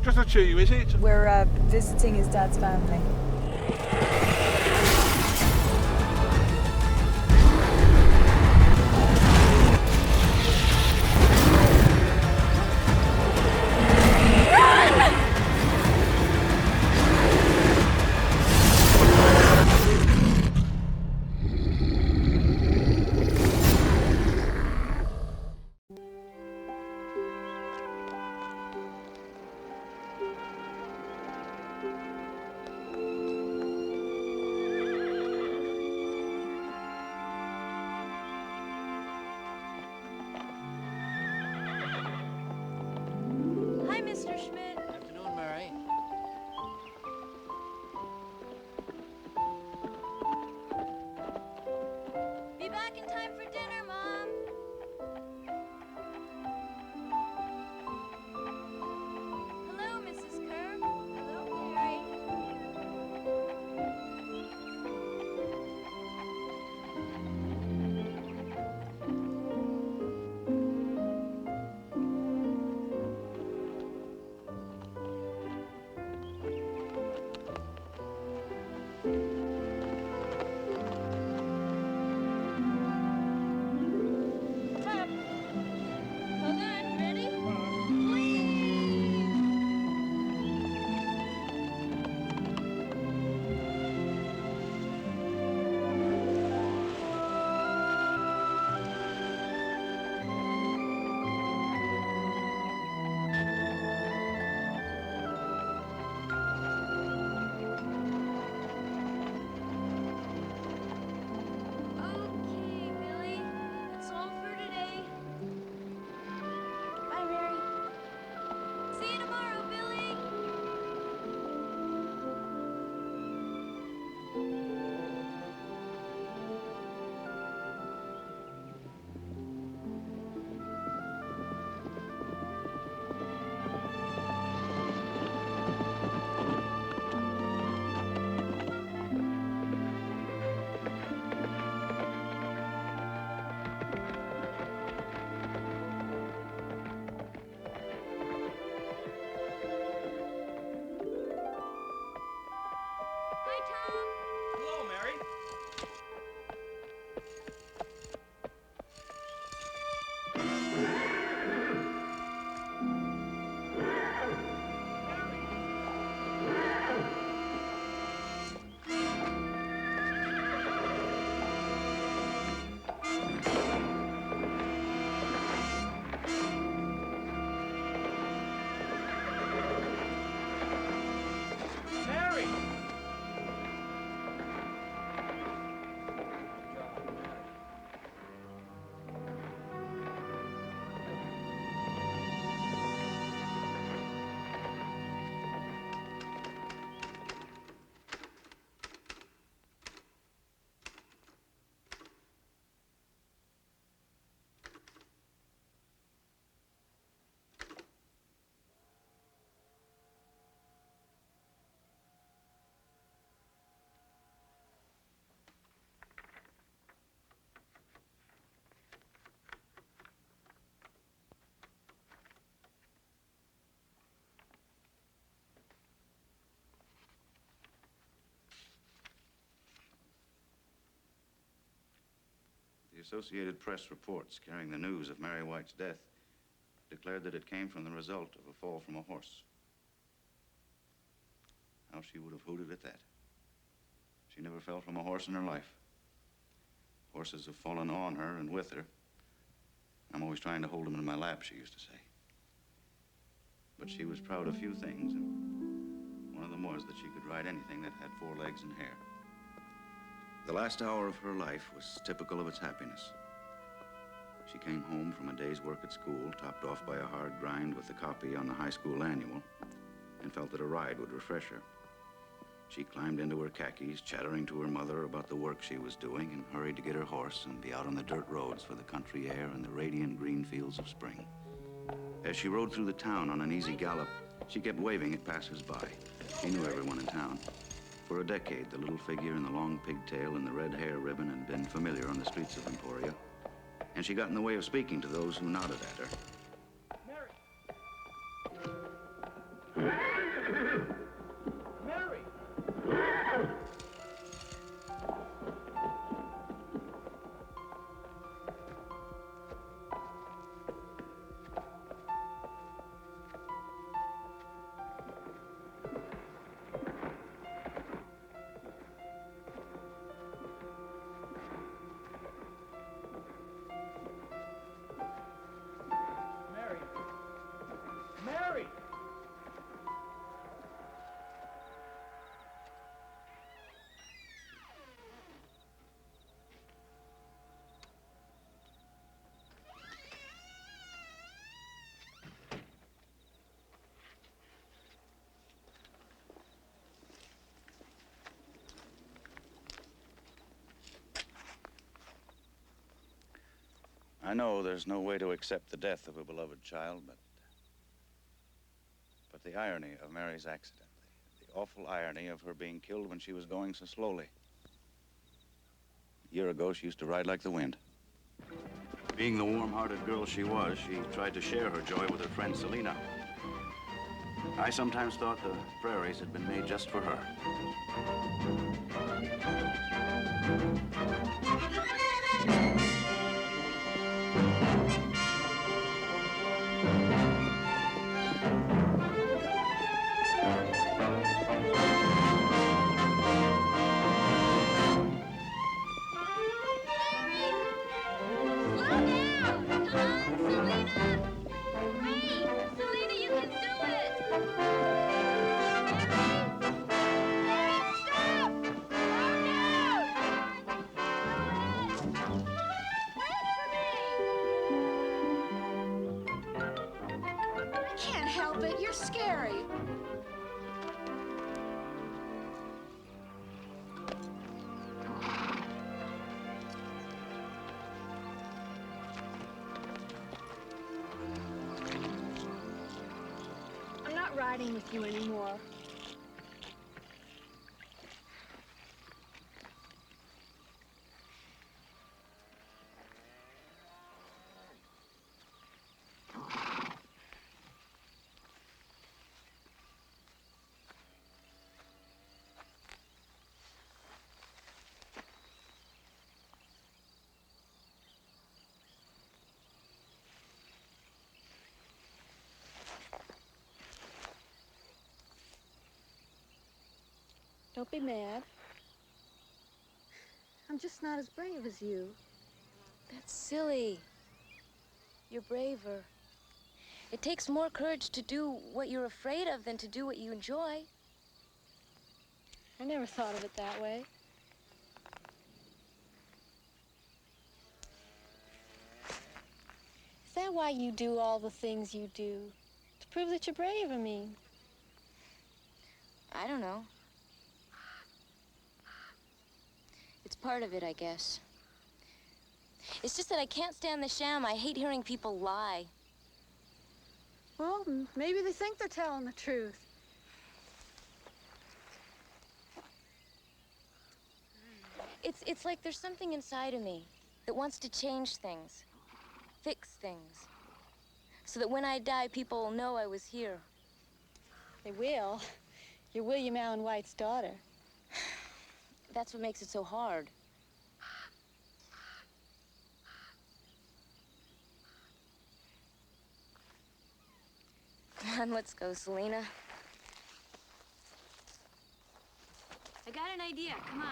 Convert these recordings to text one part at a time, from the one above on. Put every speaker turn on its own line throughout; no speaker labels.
Just not you, is it?
We're visiting his dad's family.
The Associated Press reports carrying the news of Mary White's death declared that it came from the result of a fall from a horse. How she would have hooted at that. She never fell from a horse in her life. Horses have fallen on her and with her. I'm always trying to hold them in my lap, she used to say. But she was proud of few things, and one of them was that she could ride anything that had 4 legs and hair. The last hour of her life was typical of its happiness. She came home from a day's work at school, topped off by a hard grind with the copy on the high school annual, and felt that a ride would refresh her. She climbed into her khakis, chattering to her mother about the work she was doing, and hurried to get her horse and be out on the dirt roads for the country air and the radiant green fields of spring. As she rode through the town on an easy gallop, she kept waving at passers-by. She knew everyone in town. For a decade, the little figure in the long pigtail and the red hair ribbon had been familiar on the streets of Emporia, and she got in the way of speaking to those who nodded at her.
Mary! Mary! Mary! Mary!
I know there's no way to accept the death of a beloved child, but the irony of Mary's accident, the awful irony of her being killed when she was going so slowly. A year ago, she used to ride like the wind. Being the warm-hearted girl she was, she tried to share her joy with her friend Selena. I sometimes thought the prairies had been made just for her.
Can't help it. You're scary. I'm not riding with you anymore. Don't be mad. I'm just not as brave as you.
That's silly. You're braver. It takes more courage to do what you're afraid of than to do what you enjoy.
I never thought of it that way. Is that why you do all the things you do? To prove that you're brave, I mean.
I don't know. It's part of it, I guess. It's just that I can't stand the sham. I hate hearing people lie.
Well, maybe they think they're telling the truth.
It's like there's something inside of me that wants to change things, fix things, so that when I die, people will know I was here.
They will. You're William Allen White's daughter.
That's what makes it so hard. Come on, let's go, Selena. I got an idea. Come on.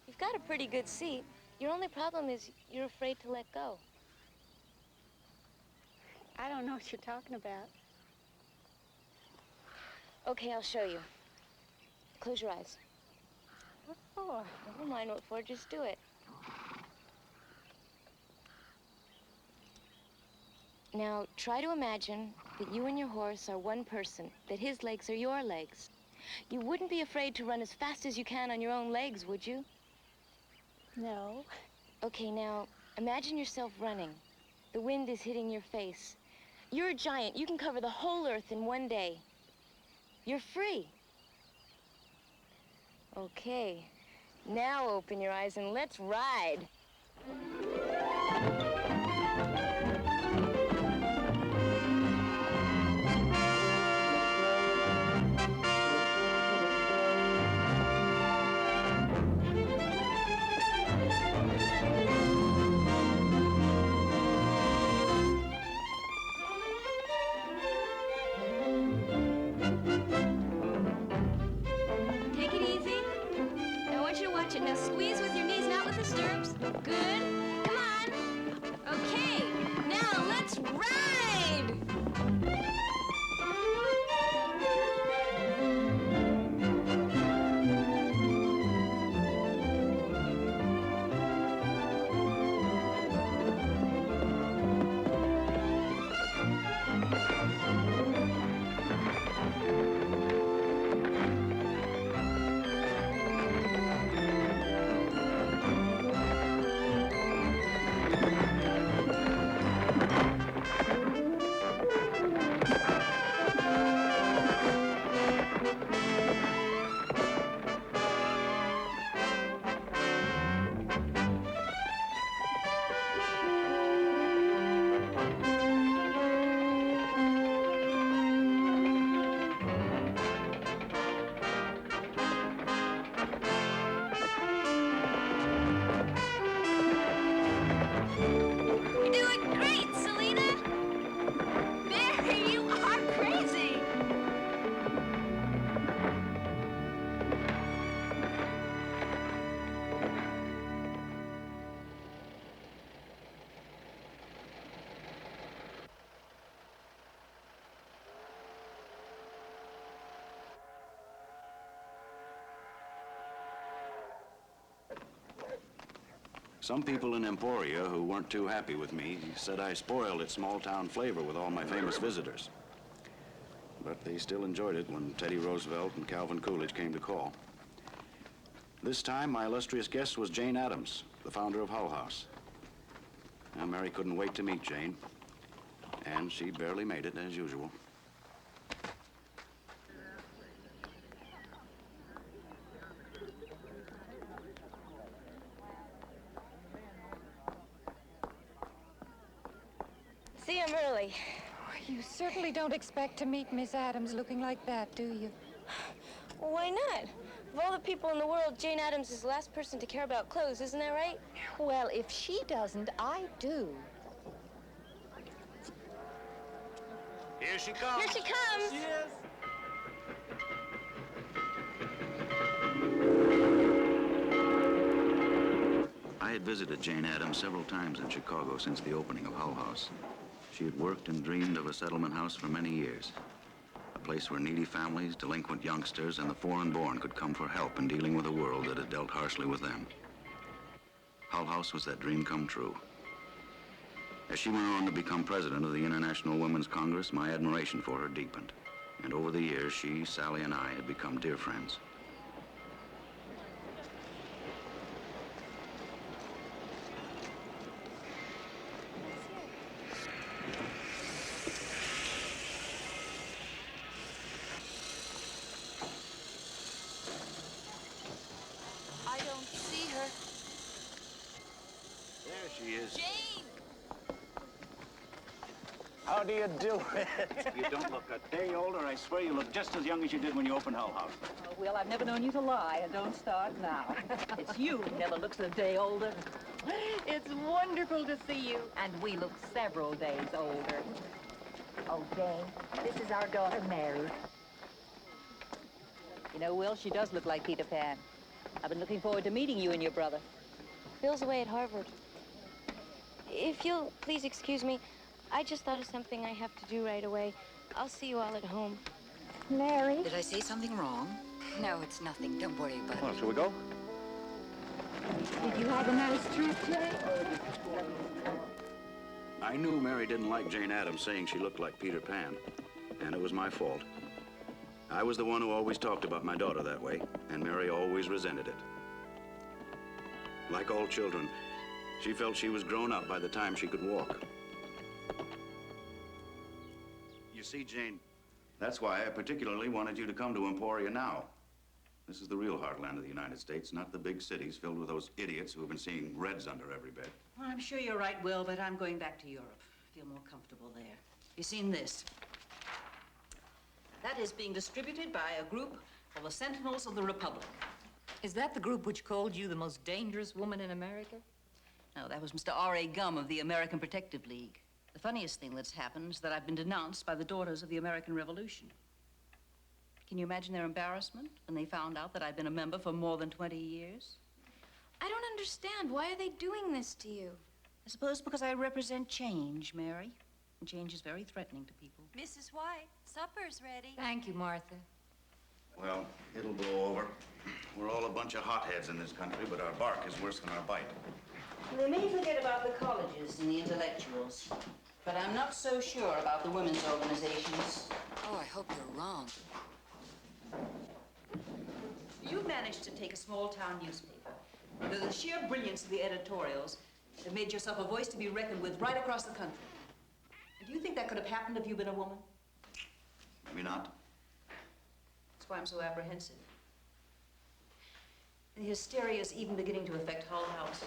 You've got a pretty good seat. Your only problem is you're afraid to let go.
I don't know what you're talking about.
Okay, I'll show you. Close your eyes.
What for?
Never mind what for, just do it. Now, try to imagine that you and your horse are one person, that his legs are your legs. You wouldn't be afraid to run as fast as you can on your own legs, would you?
No.
Okay, now, imagine yourself running. The wind is hitting your face. You're a giant. You can cover the whole earth in one day. You're free. Okay, now open your eyes and let's ride. Watch it. Now squeeze with your knees, not with the stirrups. Good. Come on. Okay. Now let's ride.
Some people in Emporia who weren't too happy with me said I spoiled its small-town flavor with all my famous visitors. But they still enjoyed it when Teddy Roosevelt and Calvin Coolidge came to call. This time, my illustrious guest was Jane Addams, the founder of Hull House. Now, Mary couldn't wait to meet Jane, and she barely made it, as usual.
See, I'm early.
You certainly don't expect to meet Miss Addams looking like that, do you?
Well, why not? Of all the people in the world, Jane Addams is the last person to care about clothes, isn't that right?
Well, if she doesn't, I do.
Here she comes.
Here she comes.
Yes.
I had visited Jane Addams several times in Chicago since the opening of Hull House. She had worked and dreamed of a settlement house for many years. A place where needy families, delinquent youngsters, and the foreign-born could come for help in dealing with a world that had dealt harshly with them. Hull House was that dream come true. As she went on to become president of the International Women's Congress, my admiration for her deepened. And over the years, she, Sally, and I had become dear friends.
I don't see her.
There she is.
Jane!
How do you do it?
You don't look a day older. I swear you look just as young as you did when you opened Hull House.
Oh, well, I've never known you to lie, and don't start now. It's you who never looks a day older.
It's wonderful to see you.
And we look several days older. Oh, Jane, this is our daughter, Mary. You know, Will, she does look like Peter Pan. I've been looking forward to meeting you and your brother.
Bill's away at Harvard. If you'll please excuse me, I just thought of something I have to do right away. I'll see you all at home.
Mary?
Did I say something wrong? No, it's nothing. Don't worry about it.
Well, shall we go?
Did you have a nice trip, Jane?
I knew Mary didn't like Jane Addams saying she looked like Peter Pan, and it was my fault. I was the one who always talked about my daughter that way, and Mary always resented it. Like all children, she felt she was grown up by the time she could walk. You see, Jane, that's why I particularly wanted you to come to Emporia now. This is the real heartland of the United States, not the big cities filled with those idiots who have been seeing reds under every bed.
Well, I'm sure you're right, Will, but I'm going back to Europe. I feel more comfortable there. You seen this? That is being distributed by a group called the Sentinels of the Republic.
Is that the group which called you the most dangerous woman in America?
No, that was Mr. R.A. Gum of the American Protective League. The funniest thing that's happened is that I've been denounced by the Daughters of the American Revolution. Can you imagine their embarrassment when they found out that I'd been a member for more than 20 years?
I don't understand. Why are they doing this to you?
I suppose because I represent change, Mary. And change is very threatening to people.
Mrs. White, supper's ready.
Thank you, Martha.
Well, it'll blow over. We're all a bunch of hotheads in this country, but our bark is worse than our bite.
They may forget about the colleges and the intellectuals, but I'm not so sure about the women's organizations.
Oh, I hope you're wrong.
You managed to take a small-town newspaper. Through the sheer brilliance of the editorials, have made yourself a voice to be reckoned with right across the country. And do you think that could have happened if you'd been a woman?
Maybe not.
That's why I'm so apprehensive. The hysteria is even beginning to affect Hull House.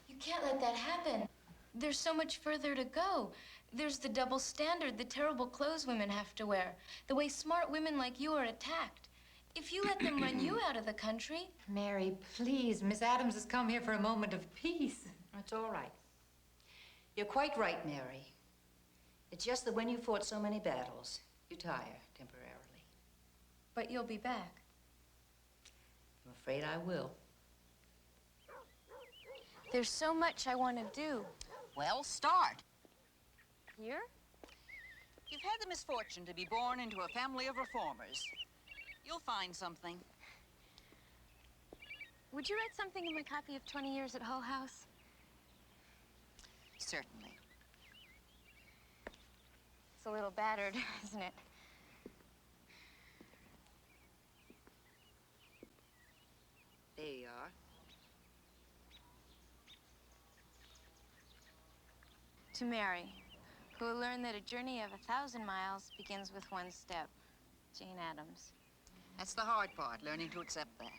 You can't let that happen. There's so much further to go. There's the double standard, the terrible clothes women have to wear, the way smart women like you are attacked. If you let them run you out of the country...
Mary, please. Miss Addams has come here for a moment of peace.
That's all right. You're quite right, Mary. It's just that when you fought so many battles, you tire temporarily.
But you'll be back.
I'm afraid I will.
There's so much I want to do.
Well, start.
Here?
You've had the misfortune to be born into a family of reformers. You'll find something.
Would you write something in my copy of 20 Years at Hull House?
Certainly.
It's a little battered, isn't it?
There you are.
To Mary, who will learn that a journey of 1,000 miles begins with one step. Jane Addams.
That's the hard part, learning to accept that.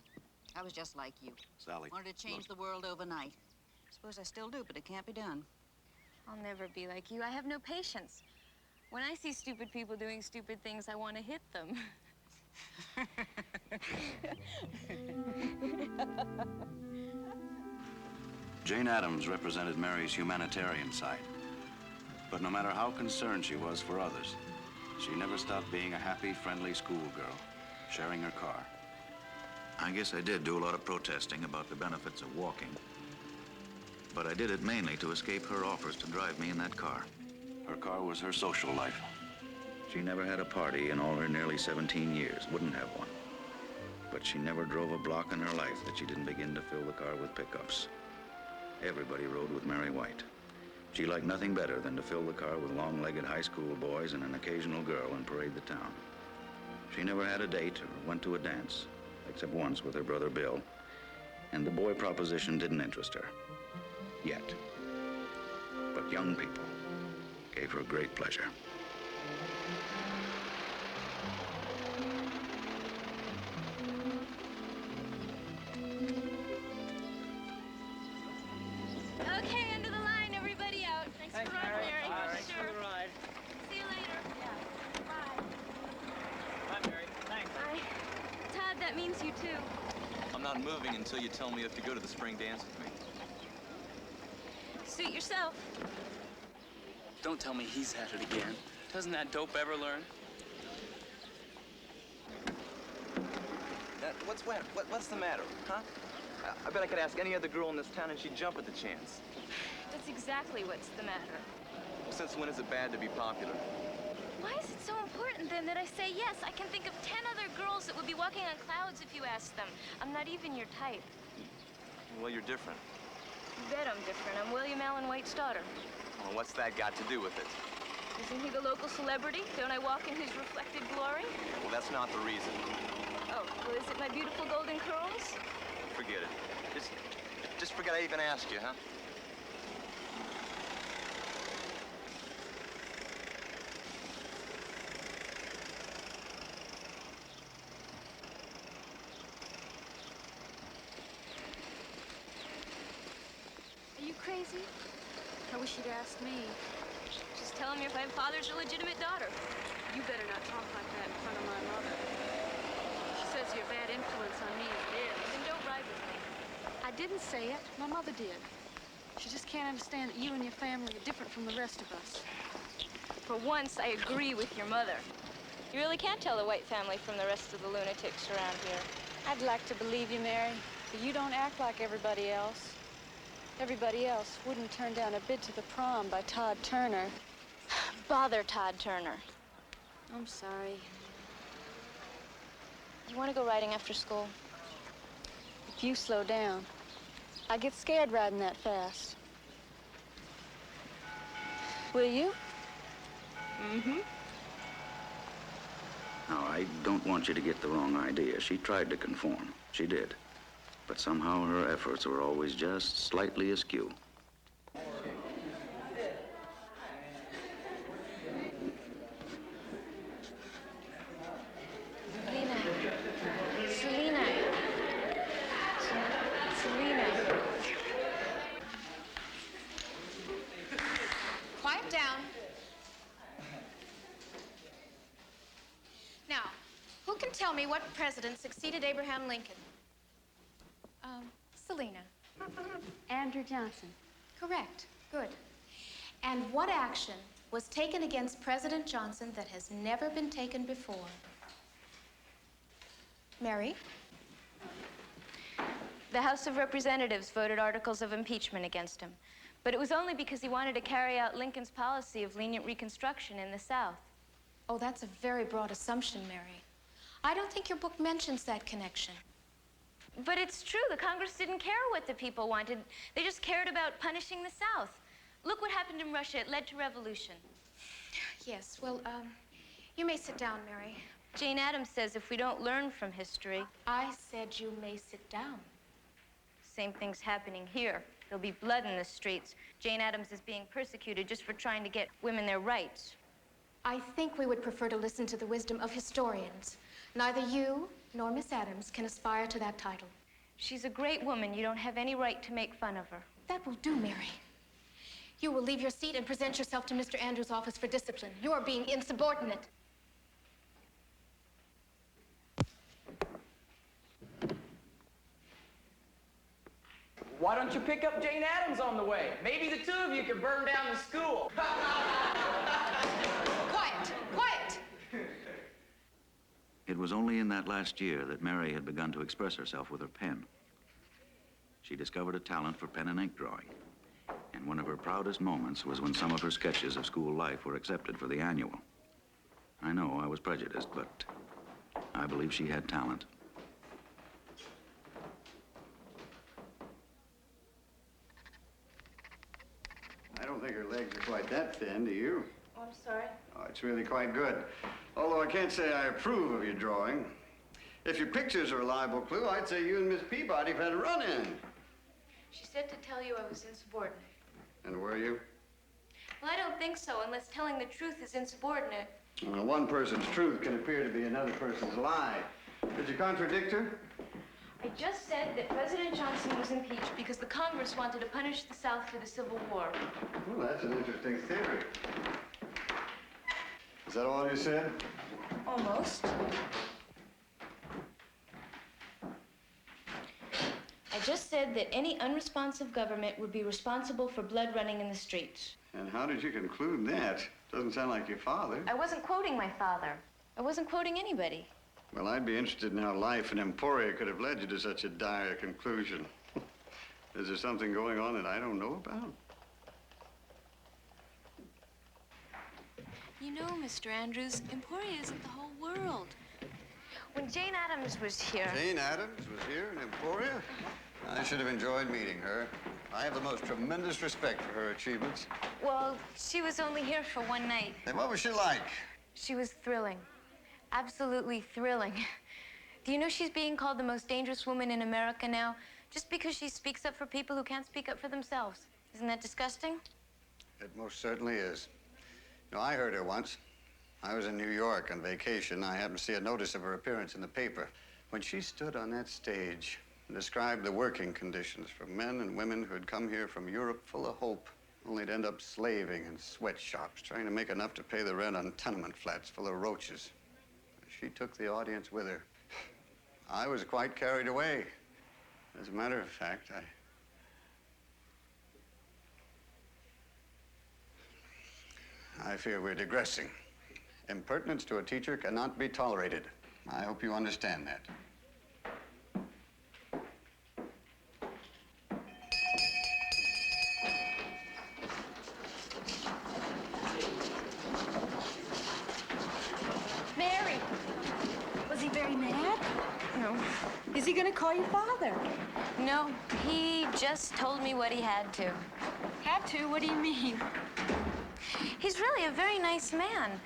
I was just like you.
Sally.
Wanted to change the world overnight. Suppose I still do, but it can't be done.
I'll never be like you. I have no patience. When I see stupid people doing stupid things, I want to hit them.
Jane Addams represented Mary's humanitarian side. But no matter how concerned she was for others, she never stopped being a happy, friendly schoolgirl, sharing her car. I guess I did do a lot of protesting about the benefits of walking. But I did it mainly to escape her offers to drive me in that car. Her car was her social life. She never had a party in all her nearly 17 years, wouldn't have one. But she never drove a block in her life that she didn't begin to fill the car with pickups. Everybody rode with Mary White. She liked nothing better than to fill the car with long-legged high school boys and an occasional girl and parade the town. She never had a date or went to a dance, except once with her brother Bill. And the boy proposition didn't interest her. Yet. But young people gave her great pleasure.
Okay, end of the line, everybody out. Thanks for running, Mary.
All right,
Sure.
for the ride.
See you later. Yeah. Bye.
Bye, Mary. Thanks.
Bye. Todd, that means you too.
I'm not moving until you tell me you have to go to the spring dance with me.
Suit yourself.
Don't tell me he's at it again. Doesn't that dope ever learn?
What's the matter, huh? I bet I could ask any other girl in this town and she'd jump at the chance.
That's exactly what's the matter.
Since when is it bad to be popular?
Why is it so important, then, that I say yes? I can think of 10 other girls that would be walking on clouds if you asked them. I'm not even your type.
Well, you're different.
You bet I'm different. I'm William Allen White's daughter.
Well, what's that got to do with it?
Isn't he the local celebrity? Don't I walk in his reflected glory?
Well, that's not the reason.
Oh, well, is it my beautiful golden curls?
Forget it. Just forget I even asked you, huh?
Are you crazy? I wish you'd asked me. Just tell him your father's a legitimate daughter.
You better not talk like that in front of my mother. She says you're a bad influence on me as it is.
Then don't ride with me.
I didn't say it. My mother did. She just can't understand that you and your family are different from the rest of us.
For once, I agree with your mother. You really can't tell the White family from the rest of the lunatics around here. I'd like to believe you, Mary.
So you don't act like everybody else. Everybody else wouldn't turn down a bid to the prom by Todd Turner.
Bother Todd Turner.
I'm sorry.
You want to go riding after school?
If you slow down, I get scared riding that fast. Will you?
Mm-hmm. Now, I don't want you to get the wrong idea. She tried to conform. She did. But somehow her efforts were always just slightly askew.
Selena.
Quiet down. Now, who can tell me what president succeeded Abraham Lincoln? Selena.
Andrew Johnson.
Correct. Good. And what action was taken against President Johnson that has never been taken before? Mary?
The House of Representatives voted articles of impeachment against him. But it was only because he wanted to carry out Lincoln's policy of lenient Reconstruction in the South.
Oh, that's a very broad assumption, Mary. I don't think your book mentions that connection.
But it's true. The Congress didn't care what the people wanted. They just cared about punishing the South. Look what happened in Russia. It led to revolution.
Yes, well, you may sit down, Mary.
Jane Addams says if we don't learn from history...
I said you may sit down.
Same thing's happening here. There'll be blood in the streets. Jane Addams is being persecuted just for trying to get women their rights.
I think we would prefer to listen to the wisdom of historians. Neither you nor Miss Addams can aspire to that title.
She's a great woman. You don't have any right to make fun of her.
That will do, Mary. You will leave your seat and present yourself to Mr. Andrews' office for discipline. You are being insubordinate.
Why don't you pick up Jane Addams on the way? Maybe the two of you could burn down the school.
Quiet! Quiet!
It was only in that last year that Mary had begun to express herself with her pen. She discovered a talent for pen and ink drawing. And one of her proudest moments was when some of her sketches of school life were accepted for the annual. I know I was prejudiced, but I believe she had talent.
I don't think her legs are quite that thin, do you?
Oh, I'm sorry.
Oh, it's really quite good. Although I can't say I approve of your drawing. If your pictures are a reliable clue, I'd say you and Miss Peabody have had a run-in.
She said to tell you I was insubordinate.
And were you?
Well, I don't think so, unless telling the truth is insubordinate.
Well, one person's truth can appear to be another person's lie. Did you contradict her?
I just said that President Johnson was impeached because the Congress wanted to punish the South for the Civil War.
Well, that's an interesting theory. Is that all you said?
Almost. I just said that any unresponsive government would be responsible for blood running in the streets.
And how did you conclude that? Doesn't sound like your father.
I wasn't quoting my father. I wasn't quoting anybody.
Well, I'd be interested in how life in Emporia could have led you to such a dire conclusion. Is there something going on that I don't know about?
You know, Mr. Andrews, Emporia isn't the whole world. When Jane Addams was here...
Jane Addams was here in Emporia? I should have enjoyed meeting her. I have the most tremendous respect for her achievements.
Well, she was only here for one night.
And what was she like?
She was thrilling. Absolutely thrilling. Do you know she's being called the most dangerous woman in America now just because she speaks up for people who can't speak up for themselves? Isn't that disgusting?
It most certainly is. You know, I heard her once. I was in New York on vacation. I happened to see a notice of her appearance in the paper. When she stood on that stage and described the working conditions for men and women who had come here from Europe full of hope, only to end up slaving in sweatshops, trying to make enough to pay the rent on tenement flats full of roaches. She took the audience with her. I was quite carried away. As a matter of fact, I fear we're digressing. Impertinence to a teacher cannot be tolerated. I hope you understand that.
going to call your father?
No, he just told me what he had to.
Had to? What do you mean?
He's really a very nice man.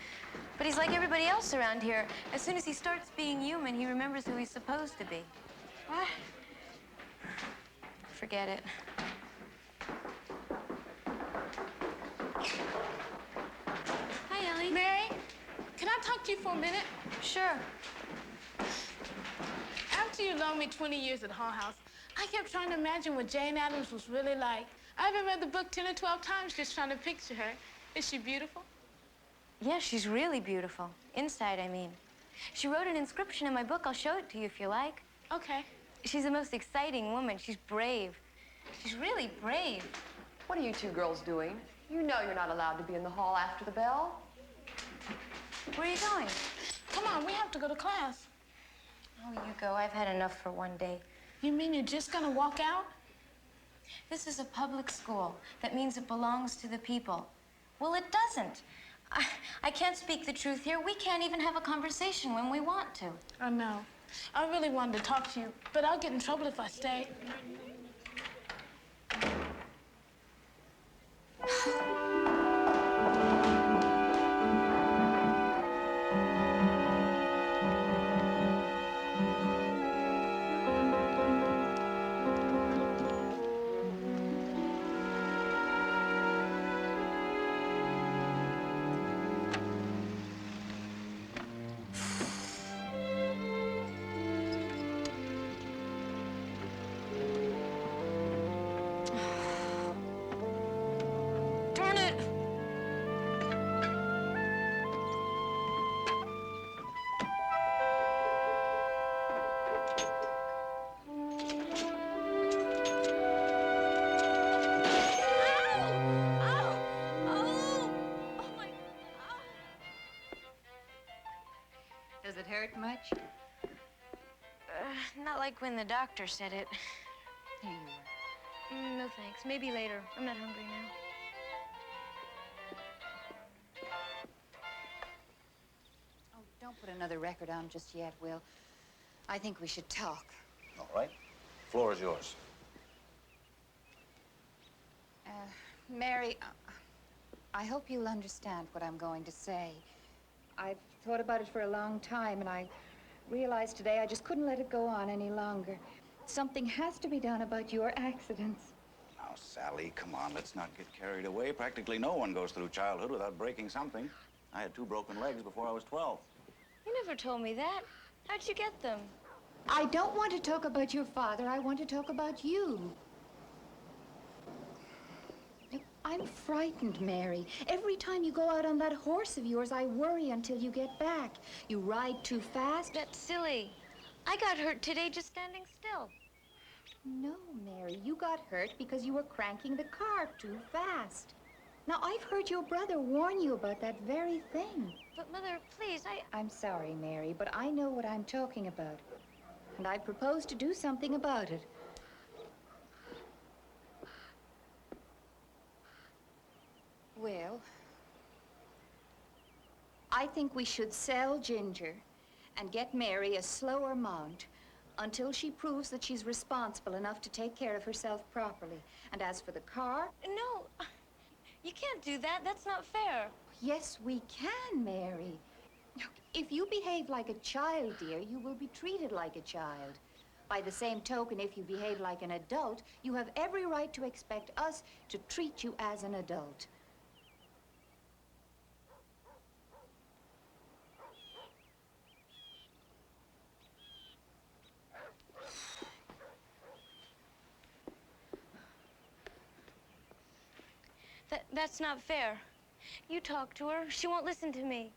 But he's like everybody else around here. As soon as he starts being human, he remembers who he's supposed to be.
What?
Forget it. Hi, Ellie.
Mary, can I talk to you for a minute?
Sure.
After you loaned me 20 years at Hull House, I kept trying to imagine what Jane Addams was really like. I even read the book 10 or 12 times just trying to picture her. Is she beautiful?
Yeah, she's really beautiful. Inside, I mean. She wrote an inscription in my book. I'll show it to you if you like.
Okay.
She's the most exciting woman. She's brave. She's really brave.
What are you two girls doing? You know you're not allowed to be in the hall after the bell.
Where are you going?
Come on, we have to go to class.
Oh, you go. I've had enough for one day.
You mean you're just gonna walk out?
This is a public school. That means it belongs to the people. Well, it doesn't. I can't speak the truth here. We can't even have a conversation when we want to.
I know. I really wanted to talk to you, but I'll get in trouble if I stay.
Does it hurt much?
Not like when the doctor said it.
Here you are.
No, thanks. Maybe later. I'm not hungry now.
Oh, don't put another record on just yet, Will. I think we should talk.
All right. Floor is yours.
Mary, I hope you'll understand what I'm going to say. I've thought about it for a long time, and I realized today I just couldn't let it go on any longer. Something has to be done about your accidents.
Now, Sally, come on, let's not get carried away. Practically no one goes through childhood without breaking something. I had 2 broken legs before I was 12.
You never told me that. How'd you get them?
I don't want to talk about your father. I want to talk about you. I'm frightened, Mary. Every time you go out on that horse of yours, I worry until you get back. You ride too fast.
That's silly. I got hurt today just standing still.
No, Mary, you got hurt because you were cranking the car too fast. Now, I've heard your brother warn you about that very thing.
But, Mother, please,
I'm sorry, Mary, but I know what I'm talking about. And I propose to do something about it. Well, I think we should sell Ginger and get Mary a slower mount until she proves that she's responsible enough to take care of herself properly. And as for the car...
No, you can't do that. That's not fair.
Yes, we can, Mary. If you behave like a child, dear, you will be treated like a child. By the same token, if you behave like an adult, you have every right to expect us to treat you as an adult.
That's not fair. You talk to her. She won't listen to me.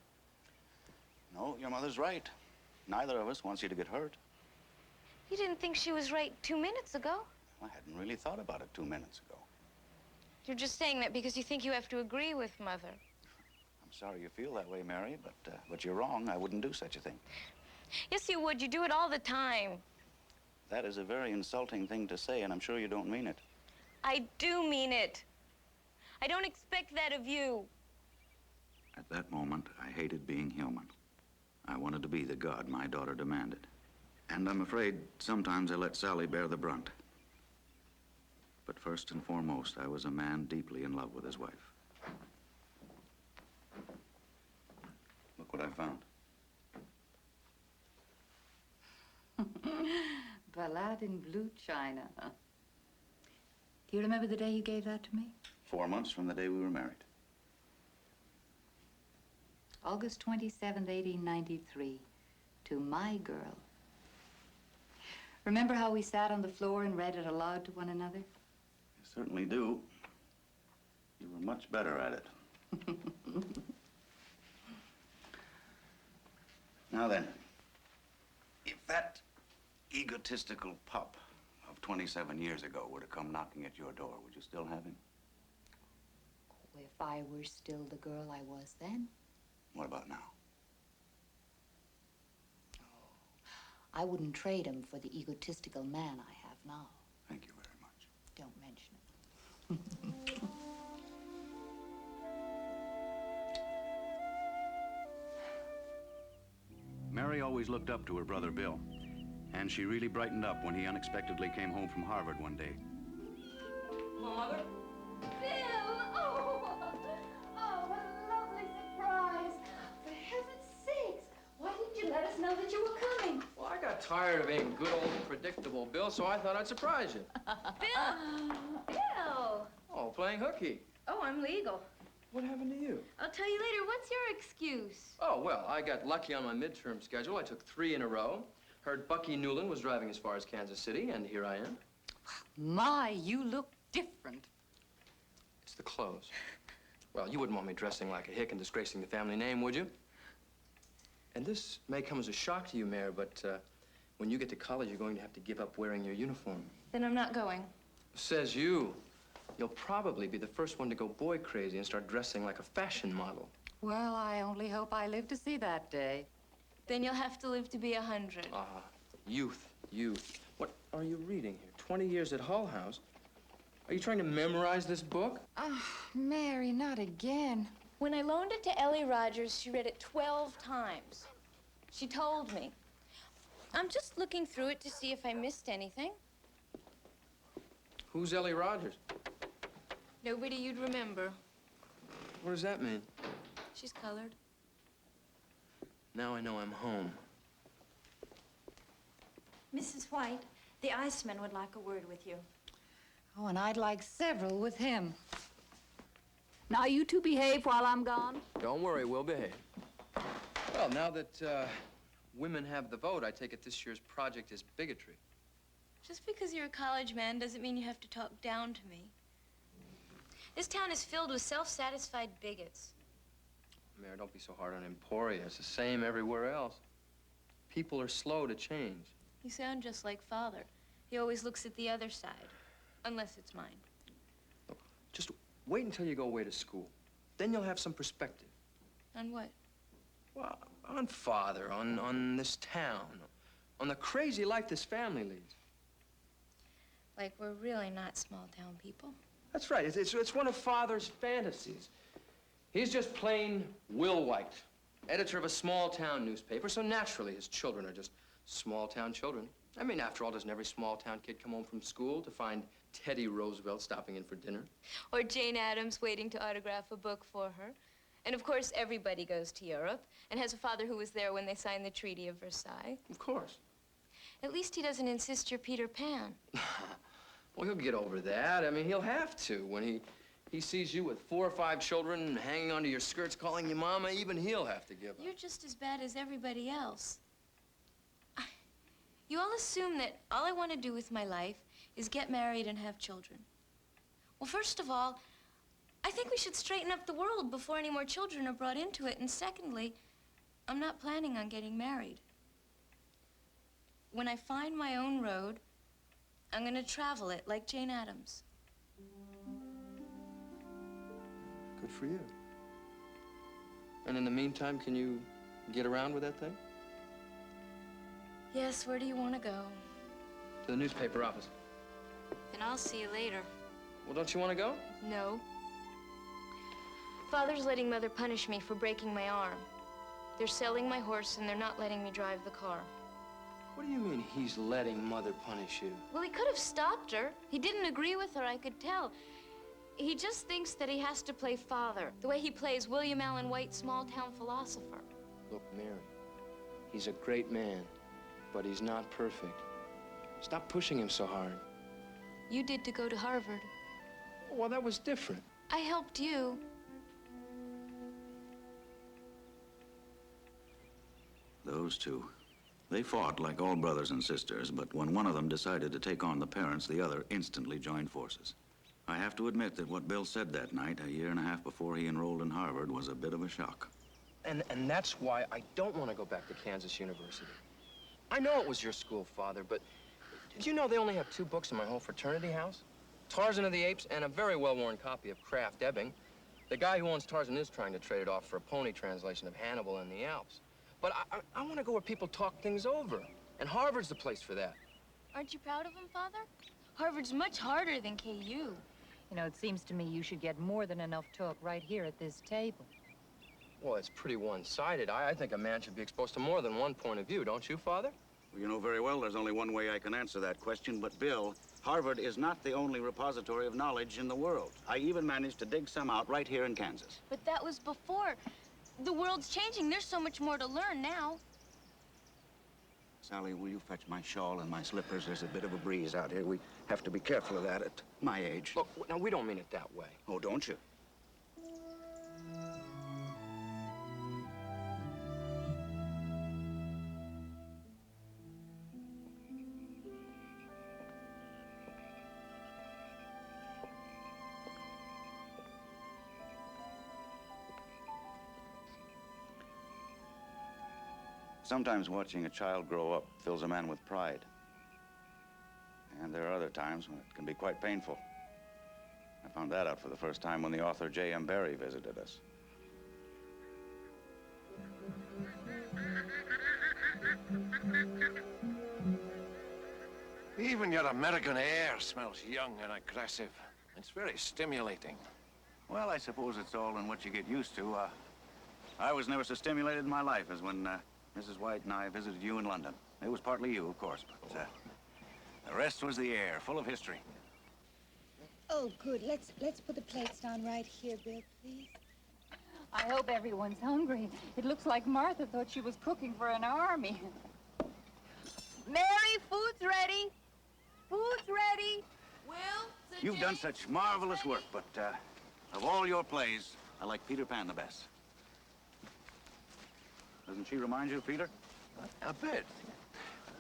No, your mother's right. Neither of us wants you to get hurt.
You didn't think she was right 2 minutes ago?
I hadn't really thought about it 2 minutes ago.
You're just saying that because you think you have to agree with Mother.
I'm sorry you feel that way, Mary, but you're wrong. I wouldn't do such a thing.
Yes, you would. You do it all the time.
That is a very insulting thing to say, and I'm sure you don't mean it.
I do mean it. I don't expect that of you.
At that moment, I hated being human. I wanted to be the god my daughter demanded. And I'm afraid sometimes I let Sally bear the brunt. But first and foremost, I was a man deeply in love with his wife. Look what I found.
Ballade in blue china, huh? Do you remember the day you gave that to me?
4 months from the day we were married.
August 27th, 1893. To my girl. Remember how we sat on the floor and read it aloud to one another?
I certainly do. You were much better at it. Now then, if that egotistical pup of 27 years ago would have come knocking at your door, would you still have him?
If I were still the girl I was then,
What about now?
I wouldn't trade him for the egotistical man I have now.
Thank you very much.
Don't mention it.
Mary always looked up to her brother Bill, and she really brightened up when he unexpectedly came home from Harvard one day.
Mother?
Bill! Oh, what a lovely surprise. For heaven's sakes, why didn't you let us know that you were coming?
Well, I got tired of being good old predictable Bill, so I thought I'd surprise you.
Bill! Bill!
Oh, playing hooky.
Oh, I'm legal.
What happened to you?
I'll tell you later. What's your excuse?
Oh, well, I got lucky on my midterm schedule. I took 3 in a row. Heard Bucky Newland was driving as far as Kansas City, and here I am.
My, you look different.
It's the clothes. Well, you wouldn't want me dressing like a hick and disgracing the family name, would you? And this may come as a shock to you, Mayor, but when you get to college, you're going to have to give up wearing your uniform.
Then I'm not going.
Says you. You'll probably be the first one to go boy crazy and start dressing like a fashion model.
Well, I only hope I live to see that day.
Then you'll have to live to be 100.
Youth, youth. What are you reading here? 20 years at Hull House? Are you trying to memorize this book?
Oh, Mary, not again.
When I loaned it to Ellie Rogers, she read it 12 times. She told me. I'm just looking through it to see if I missed anything.
Who's Ellie Rogers?
Nobody you'd remember.
What does that mean?
She's colored.
Now I know I'm home.
Mrs. White, the Iceman would like a word with you.
Oh, and I'd like several with him. Now, you two behave while I'm gone.
Don't worry, we'll behave. Well, now that women have the vote, I take it this year's project is bigotry.
Just because you're a college man doesn't mean you have to talk down to me. This town is filled with self-satisfied bigots.
Mayor, don't be so hard on Emporia. It's the same everywhere else. People are slow to change.
You sound just like Father. He always looks at the other side, unless it's mine.
Look, just wait until you go away to school. Then you'll have some perspective.
On what?
Well, on Father, on this town, on the crazy life this family leads.
Like we're really not small-town people.
That's right. It's one of Father's fantasies. He's just plain Will White, editor of a small-town newspaper, so naturally his children are just small-town children. I mean, after all, doesn't every small-town kid come home from school to find Teddy Roosevelt stopping in for dinner?
Or Jane Addams waiting to autograph a book for her. And of course, everybody goes to Europe and has a father who was there when they signed the Treaty of Versailles.
Of course.
At least he doesn't insist you're Peter Pan.
Well, he'll get over that. I mean, he'll have to. When he sees you with 4 or 5 children hanging onto your skirts, calling you mama, even he'll have to give up.
You're just as bad as everybody else. You all assume that all I want to do with my life is get married and have children. Well, first of all, I think we should straighten up the world before any more children are brought into it. And secondly, I'm not planning on getting married. When I find my own road, I'm going to travel it like Jane Addams.
Good for you. And in the meantime, can you get around with that thing?
Yes, where do you want to go?
To the newspaper office.
Then I'll see you later.
Well, don't you want to go?
No. Father's letting Mother punish me for breaking my arm. They're selling my horse and they're not letting me drive the car.
What do you mean he's letting Mother punish you?
Well, he could have stopped her. He didn't agree with her, I could tell. He just thinks that he has to play father, the way he plays William Allen White, small-town philosopher.
Look, Mary, he's a great man, but he's not perfect. Stop pushing him so hard.
You did to go to Harvard.
Well, that was different.
I helped you.
Those two. They fought like all brothers and sisters, but when one of them decided to take on the parents, the other instantly joined forces. I have to admit that what Bill said that night, a year and a half before he enrolled in Harvard, was a bit of a shock.
And that's why I don't want to go back to Kansas University. I know it was your school, Father, but did you know they only have 2 books in my whole fraternity house? Tarzan of the Apes and a very well-worn copy of Kraft Ebing. The guy who owns Tarzan is trying to trade it off for a pony translation of Hannibal in the Alps. But I want to go where people talk things over, and Harvard's the place for that.
Aren't you proud of him, Father? Harvard's much harder than KU.
You know, it seems to me you should get more than enough talk right here at this table.
Well, it's pretty one-sided. I think a man should be exposed to more than one point of view, don't you, Father?
Well, you know very well there's only one way I can answer that question, but Bill, Harvard is not the only repository of knowledge in the world. I even managed to dig some out right here in Kansas.
But that was before. The world's changing. There's so much more to learn now.
Sally, will you fetch my shawl and my slippers? There's a bit of a breeze out here. We have to be careful of that at my age.
Look, now, we don't mean it that way.
Oh, don't you? Sometimes watching a child grow up fills a man with pride. And there are other times when it can be quite painful. I found that out for the first time when the author J.M. Barrie visited us.
Even your American air smells young and aggressive. It's very stimulating.
Well, I suppose it's all in what you get used to. I was never so stimulated in my life as when Mrs. White and I visited you in London. It was partly you, of course, but the rest was the air, full of history.
Oh, good. Let's put the plates down right here, Bill, please. I hope everyone's hungry. It looks like Martha thought she was cooking for an army.
Mary, food's ready. Food's ready. Will,
You've done such marvelous work, but of all your plays, I like Peter Pan the best. Doesn't she remind you of Peter?
A bit.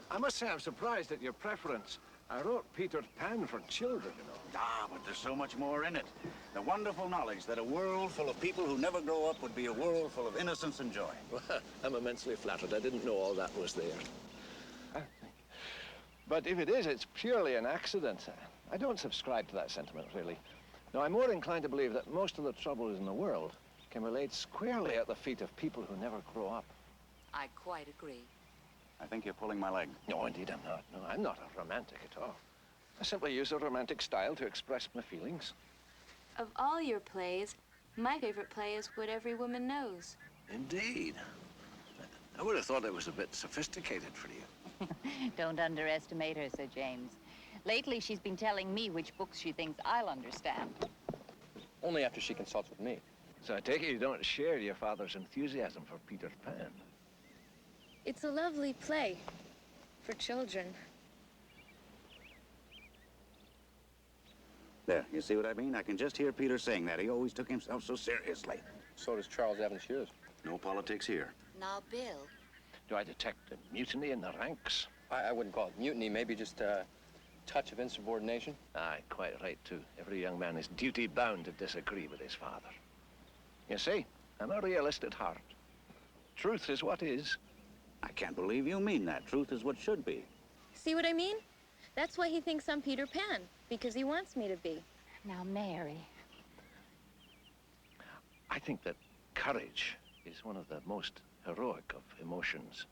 I must say I'm surprised at your preference. I wrote Peter Pan for children, you know.
Ah, but there's so much more in it. The wonderful knowledge that a world full of people who never grow up would be a world full of innocence and joy.
Well, I'm immensely flattered. I didn't know all that was there. But if it is, it's purely an accident. I don't subscribe to that sentiment, really. No, I'm more inclined to believe that most of the troubles in the world can be laid squarely at the feet of people who never grow up.
I quite agree.
I think you're pulling my leg.
No, indeed I'm not. No, I'm not a romantic at all. I simply use a romantic style to express my feelings.
Of all your plays, my favorite play is What Every Woman Knows.
Indeed. I would have thought it was a bit sophisticated for you.
Don't underestimate her, Sir James. Lately, she's been telling me which books she thinks I'll understand.
Only after she consults with me.
So I take it you don't share your father's enthusiasm for Peter Pan.
It's a lovely play for children.
There, you see what I mean? I can just hear Peter saying that. He always took himself so seriously.
So does Charles Evans Hughes.
No politics here.
Now, Bill.
Do I detect a mutiny in the ranks?
I wouldn't call it mutiny, maybe just a touch of insubordination.
Aye, quite right, too. Every young man is duty-bound to disagree with his father. You see, I'm a realist at heart. Truth is what is.
I can't believe you mean that. Truth is what should be.
See what I mean? That's why he thinks I'm Peter Pan, because he wants me to be.
Now, Mary.
I think that courage is one of the most heroic of emotions.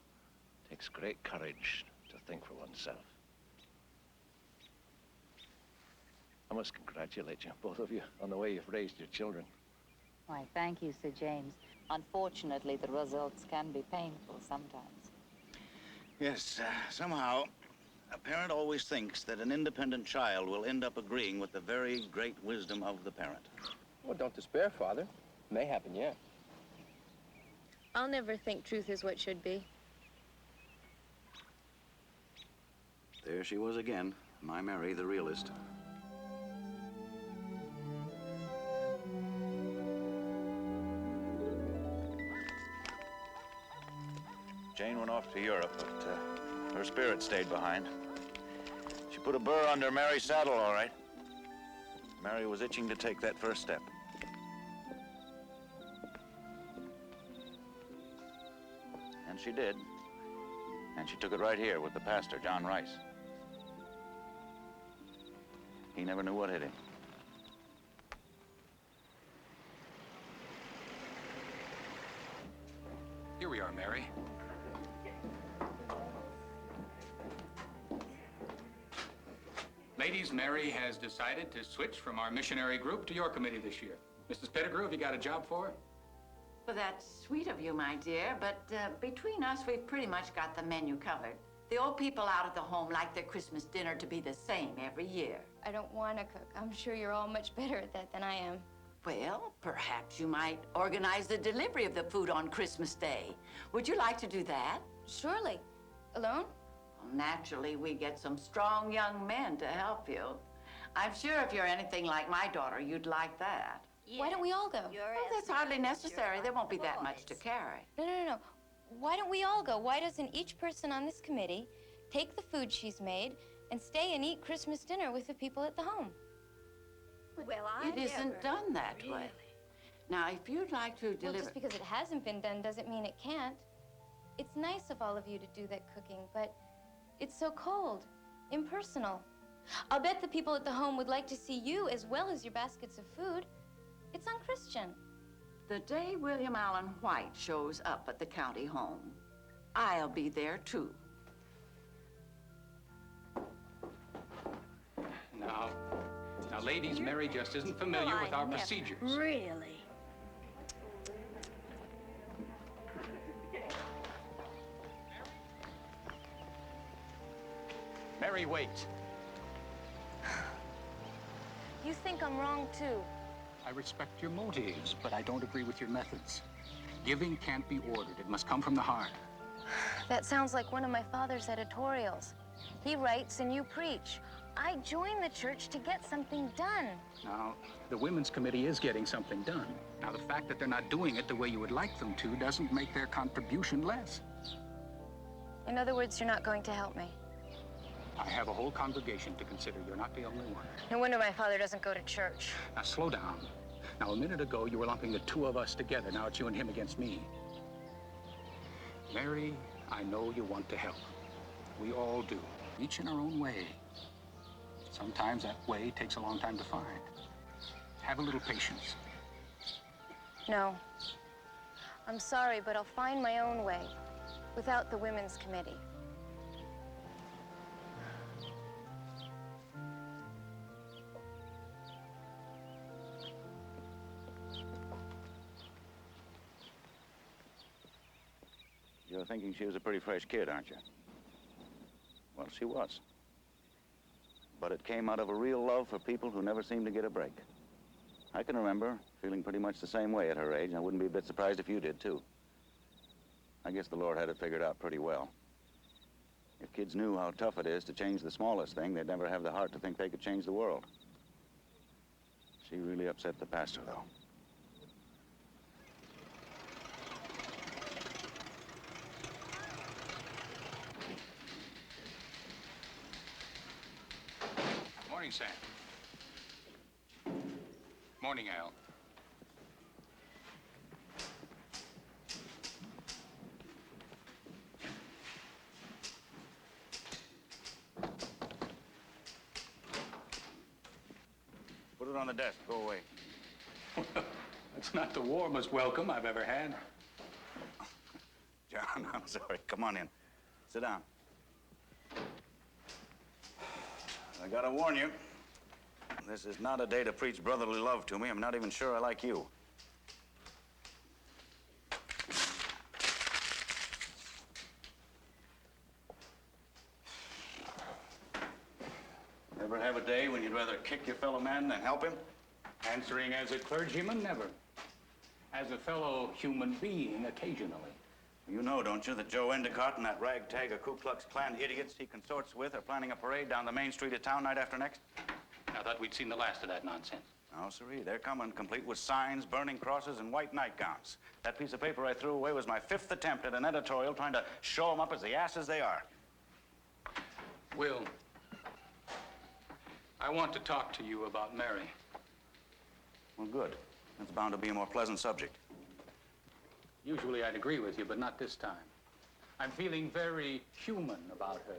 It takes great courage to think for oneself. I must congratulate you, both of you, on the way you've raised your children.
Why, thank you, Sir James. Unfortunately, the results can be painful sometimes.
Yes, somehow, a parent always thinks that an independent child will end up agreeing with the very great wisdom of the parent.
Well, don't despair, Father. May happen yet.
I'll never think truth is what should be.
There she was again, my Mary, the realist.
Jane went off to Europe, but her spirit stayed behind. She put a burr under Mary's saddle, all right. Mary was itching to take that first step. And she did. And she took it right here with the pastor, John Rice. He never knew what hit him.
Here we are, Mary. Ladies, Mary has decided to switch from our missionary group to your committee this year. Mrs. Pettigrew, have you got a job for her?
Well, that's sweet of you, my dear, but between us, we've pretty much got the menu covered. The old people out at the home like their Christmas dinner to be the same every year.
I don't want to cook. I'm sure you're all much better at that than I am.
Well, perhaps you might organize the delivery of the food on Christmas Day. Would you like to do that?
Surely. Alone?
Well, naturally, we get some strong young men to help you. I'm sure if you're anything like my daughter, you'd like that.
Yeah. Why don't we all go?
Well, that's hardly necessary. There won't be that much to carry.
No. Why don't we all go? Why doesn't each person on this committee take the food she's made and stay and eat Christmas dinner with the people at the home?
Well,
It isn't done that way. Now, if you'd like to
Well,
deliver...
just because it hasn't been done doesn't mean it can't. It's nice of all of you to do that cooking, but it's so cold, impersonal. I'll bet the people at the home would like to see you as well as your baskets of food. It's unchristian.
The day William Allen White shows up at the county home, I'll be there, too.
Now, ladies, Mary just isn't familiar with our procedures.
Really?
Mary, wait.
You think I'm wrong, too.
I respect your motives, but I don't agree with your methods. Giving can't be ordered. It must come from the heart.
That sounds like one of my father's editorials. He writes and you preach. I joined the church to get something done.
Now, the Women's Committee is getting something done. Now, the fact that they're not doing it the way you would like them to doesn't make their contribution less.
In other words, you're not going to help me.
I have a whole congregation to consider. You're not the only one.
No wonder my father doesn't go to church.
Now, slow down. Now, a minute ago, you were lumping the two of us together. Now it's you and him against me. Mary, I know you want to help. We all do, each in our own way. Sometimes that way takes a long time to find. Have a little patience.
No. I'm sorry, but I'll find my own way without the Women's Committee.
You're thinking she was a pretty fresh kid, aren't you? Well, she was. But it came out of a real love for people who never seemed to get a break. I can remember feeling pretty much the same way at her age, and I wouldn't be a bit surprised if you did, too. I guess the Lord had it figured out pretty well. If kids knew how tough it is to change the smallest thing, they'd never have the heart to think they could change the world. She really upset the pastor, though.
Morning, Sam. Morning, Al.
Put it on the desk. Go away.
It's not the warmest welcome I've ever had.
John, I'm sorry. Come on in. Sit down. I gotta warn you, this is not a day to preach brotherly love to me. I'm not even sure I like you. friend and help him?
Answering as a clergyman, never. As a fellow human being, occasionally.
You know, don't you, that Joe Endicott and that ragtag of Ku Klux Klan idiots he consorts with are planning a parade down the main street of town night after next?
I thought we'd seen the last of that nonsense.
No, sirree. They're coming complete with signs, burning crosses, and white nightgowns. That piece of paper I threw away was my 5th attempt at an editorial trying to show them up as the asses they are.
Will, I want to talk to you about Mary.
Well, good. That's bound to be a more pleasant subject.
Usually I'd agree with you, but not this time. I'm feeling very human about her.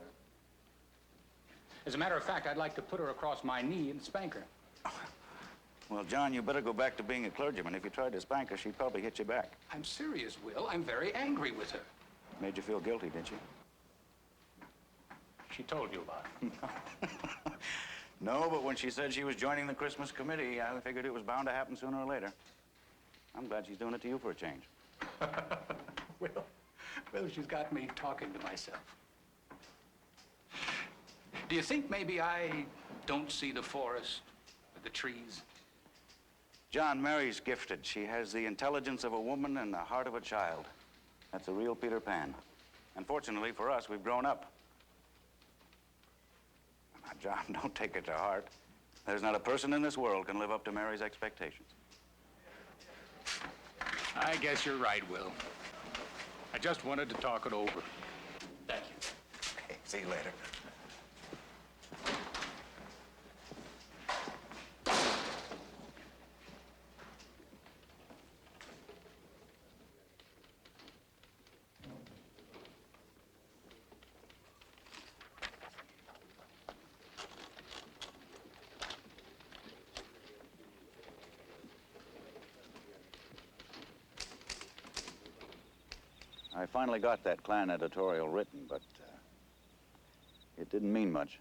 As a matter of fact, I'd like to put her across my knee and spank her.
Well, John, you better go back to being a clergyman. If you tried to spank her, she'd probably hit you back.
I'm serious, Will. I'm very angry with her.
Made you feel guilty, didn't she?
She told you about it.
No, but when she said she was joining the Christmas committee, I figured it was bound to happen sooner or later. I'm glad she's doing it to you for a change.
Well, she's got me talking to myself. Do you think maybe I don't see the forest with the trees?
John, Mary's gifted. She has the intelligence of a woman and the heart of a child. That's a real Peter Pan. And fortunately for us, we've grown up. Now, John, don't take it to heart. There's not a person in this world can live up to Mary's expectations.
I guess you're right, Will. I just wanted to talk it over. Thank you.
Hey, see you later. I finally got that Klan editorial written, but it didn't mean much.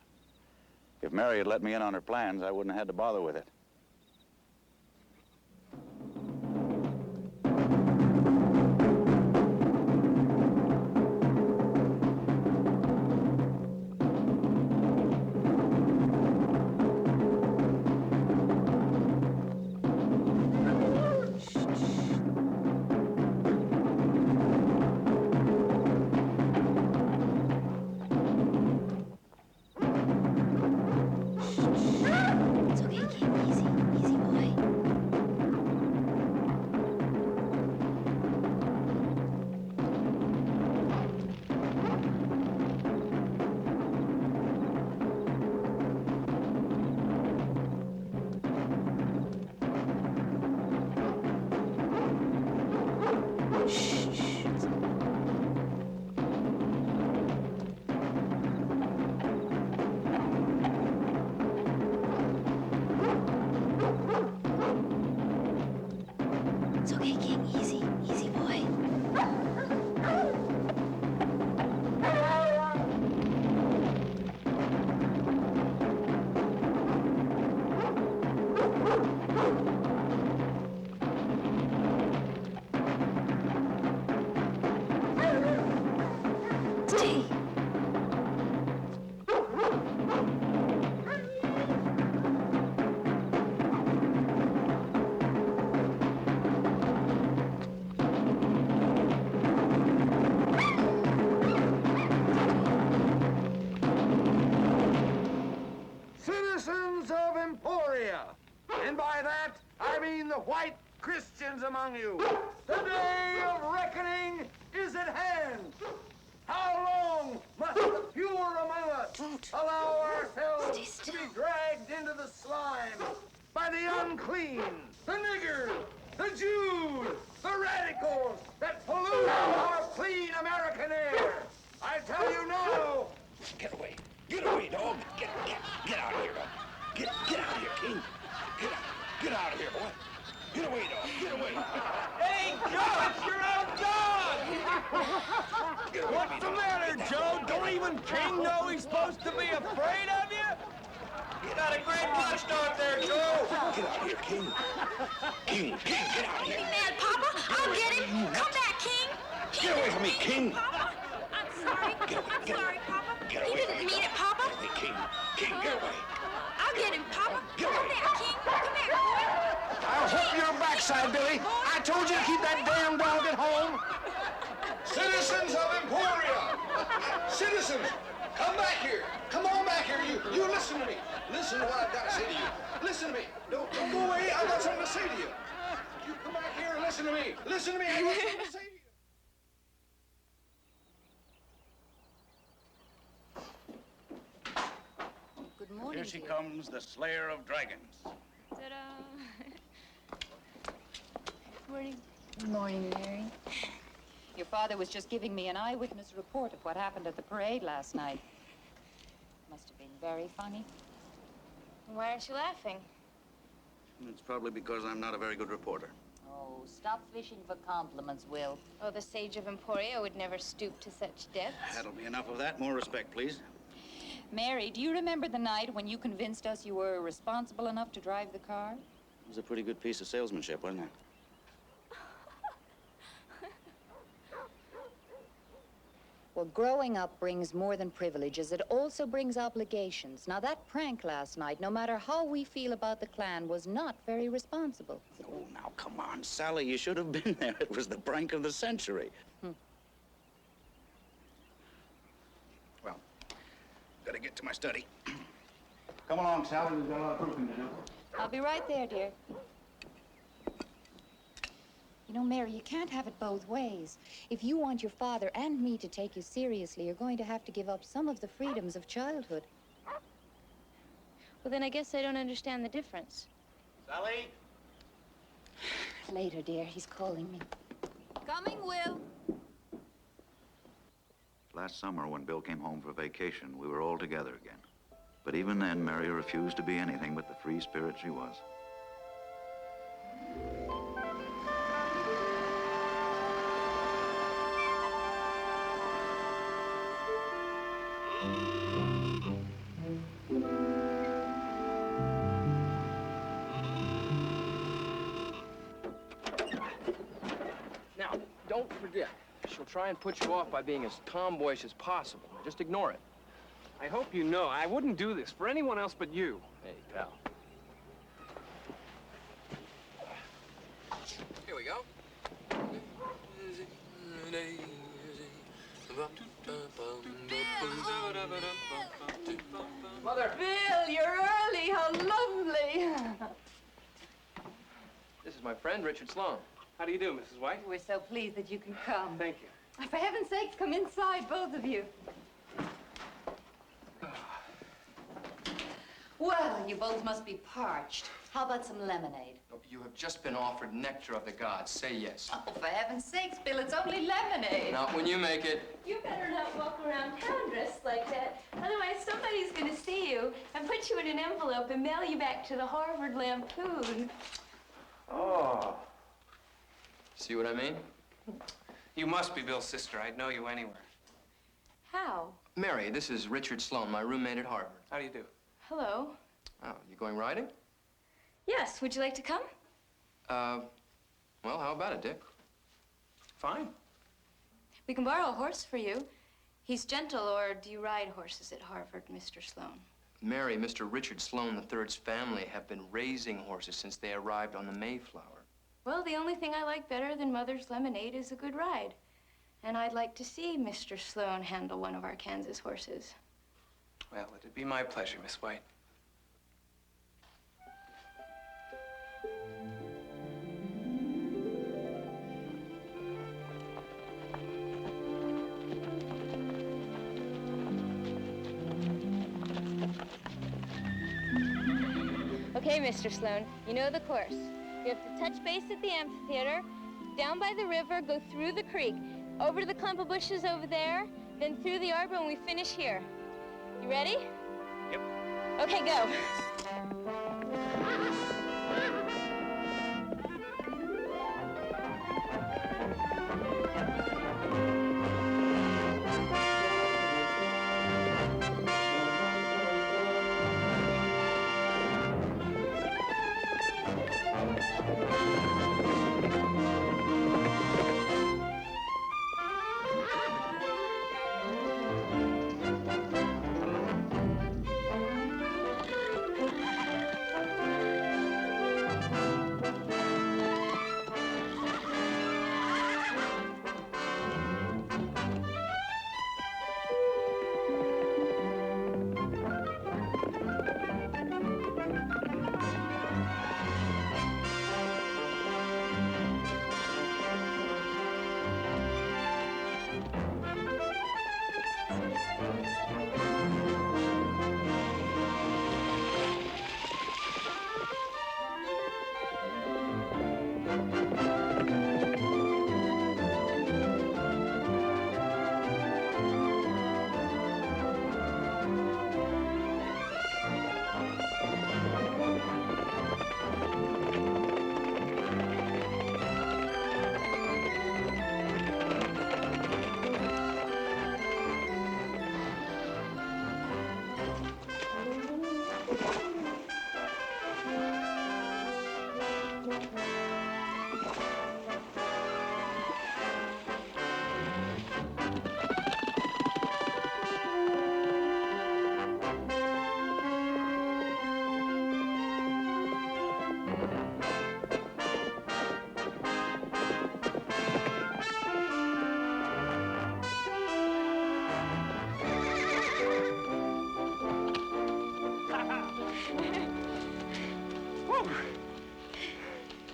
If Mary had let me in on her plans, I wouldn't have had to bother with it.
And by that, I mean the white Christians among you. The day of reckoning is at hand. How long must the pure among us allow ourselves to be dragged into the slime by the unclean, the niggers, the Jews, the radicals that pollute our clean American air? I tell you now.
Get away, dog. Get out of here, dog. Get out of here, King. Get out of here, boy. Get away, dog. Get away.
Hey, Joe, it's your own dog! What's the matter, Joe? Don't even King know he's supposed to be afraid of you?
You got a great watchdog there, Joe. Get out of here, King. King, get out of here.
Mad, Papa, I'll get him. Come back, King.
Get away from me, King.
Papa, I'm sorry. I'm sorry, Papa.
Get
You
away
didn't
from me,
mean
dog.
it, Papa.
Get away, King, get away.
I'll get him, Papa. Come back, King.
outside, Billy. I told you to keep that damn dog at home.
Citizens of Emporia! Citizens, come back here. Come on back here. You listen to me. Listen to what I've got to say to you. Listen to me. Don't go away. I've got something to say to you. You come back here and listen to me. Listen to me. I've got something to say to you.
Good morning,
Here she
dear.
comes, the slayer of dragons.
Ta-da! Morning.
Good morning, Mary. Your father was just giving me an eyewitness report of what happened at the parade last night. Must have been very funny.
Why aren't you laughing?
It's probably because I'm not a very good reporter.
Oh, stop fishing for compliments, Will.
Oh, the sage of Emporia would never stoop to such depths.
That'll be enough of that. More respect, please.
Mary, do you remember the night when you convinced us you were responsible enough to drive the car?
It was a pretty good piece of salesmanship, wasn't it?
Well, growing up brings more than privileges. It also brings obligations. Now, that prank last night, no matter how we feel about the Klan, was not very responsible.
Oh, now, come on, Sally. You should have been there. It was the prank of the century. Well, gotta get to my study. Come along, Sally. We've got a lot of proofing to do.
I'll be right there, dear. You know, Mary, you can't have it both ways. If you want your father and me to take you seriously, you're going to have to give up some of the freedoms of childhood.
Well, then I guess I don't understand the difference.
Sally?
Later, dear. He's calling me. Coming, Will.
Last summer, when Bill came home for vacation, we were all together again. But even then, Mary refused to be anything but the free spirit she was.
Now, don't forget, she'll try and put you off by being as tomboyish as possible. Just ignore it.
I hope you know I wouldn't do this for anyone else but you.
Hey, pal. Here we go. Mother!
Bill, you're early. How lovely.
This is my friend, Richard Sloan.
How do you do, Mrs. White?
We're so pleased that you can come.
Thank you.
For heaven's sakes, come inside, both of you. Well, you both must be parched. How about some lemonade?
You have just been offered nectar of the gods. Say yes.
Oh, for heaven's sakes, Bill, it's only lemonade.
Not when you make it.
You better not walk around town dressed like that. Otherwise, somebody's going to see you and put you in an envelope and mail you back to the Harvard Lampoon.
Oh.
See what I mean?
You must be Bill's sister. I'd know you anywhere.
How?
Mary, this is Richard Sloan, my roommate at Harvard.
How do you do?
Hello.
Oh, you going riding?
Yes, would you like to come?
Well, how about it, Dick?
Fine.
We can borrow a horse for you. He's gentle, or do you ride horses at Harvard, Mr. Sloan?
Mary, Mr. Richard Sloan III's family have been raising horses since they arrived on the Mayflower.
Well, the only thing I like better than Mother's lemonade is a good ride. And I'd like to see Mr. Sloan handle one of our Kansas horses.
Well, it'd be my pleasure, Miss White.
Okay, Mr. Sloan, you know the course. You have to touch base at the amphitheater, down by the river, go through the creek, over to the clump of bushes over there, then through the arbor, and we finish here. You ready?
Yep.
Okay, go.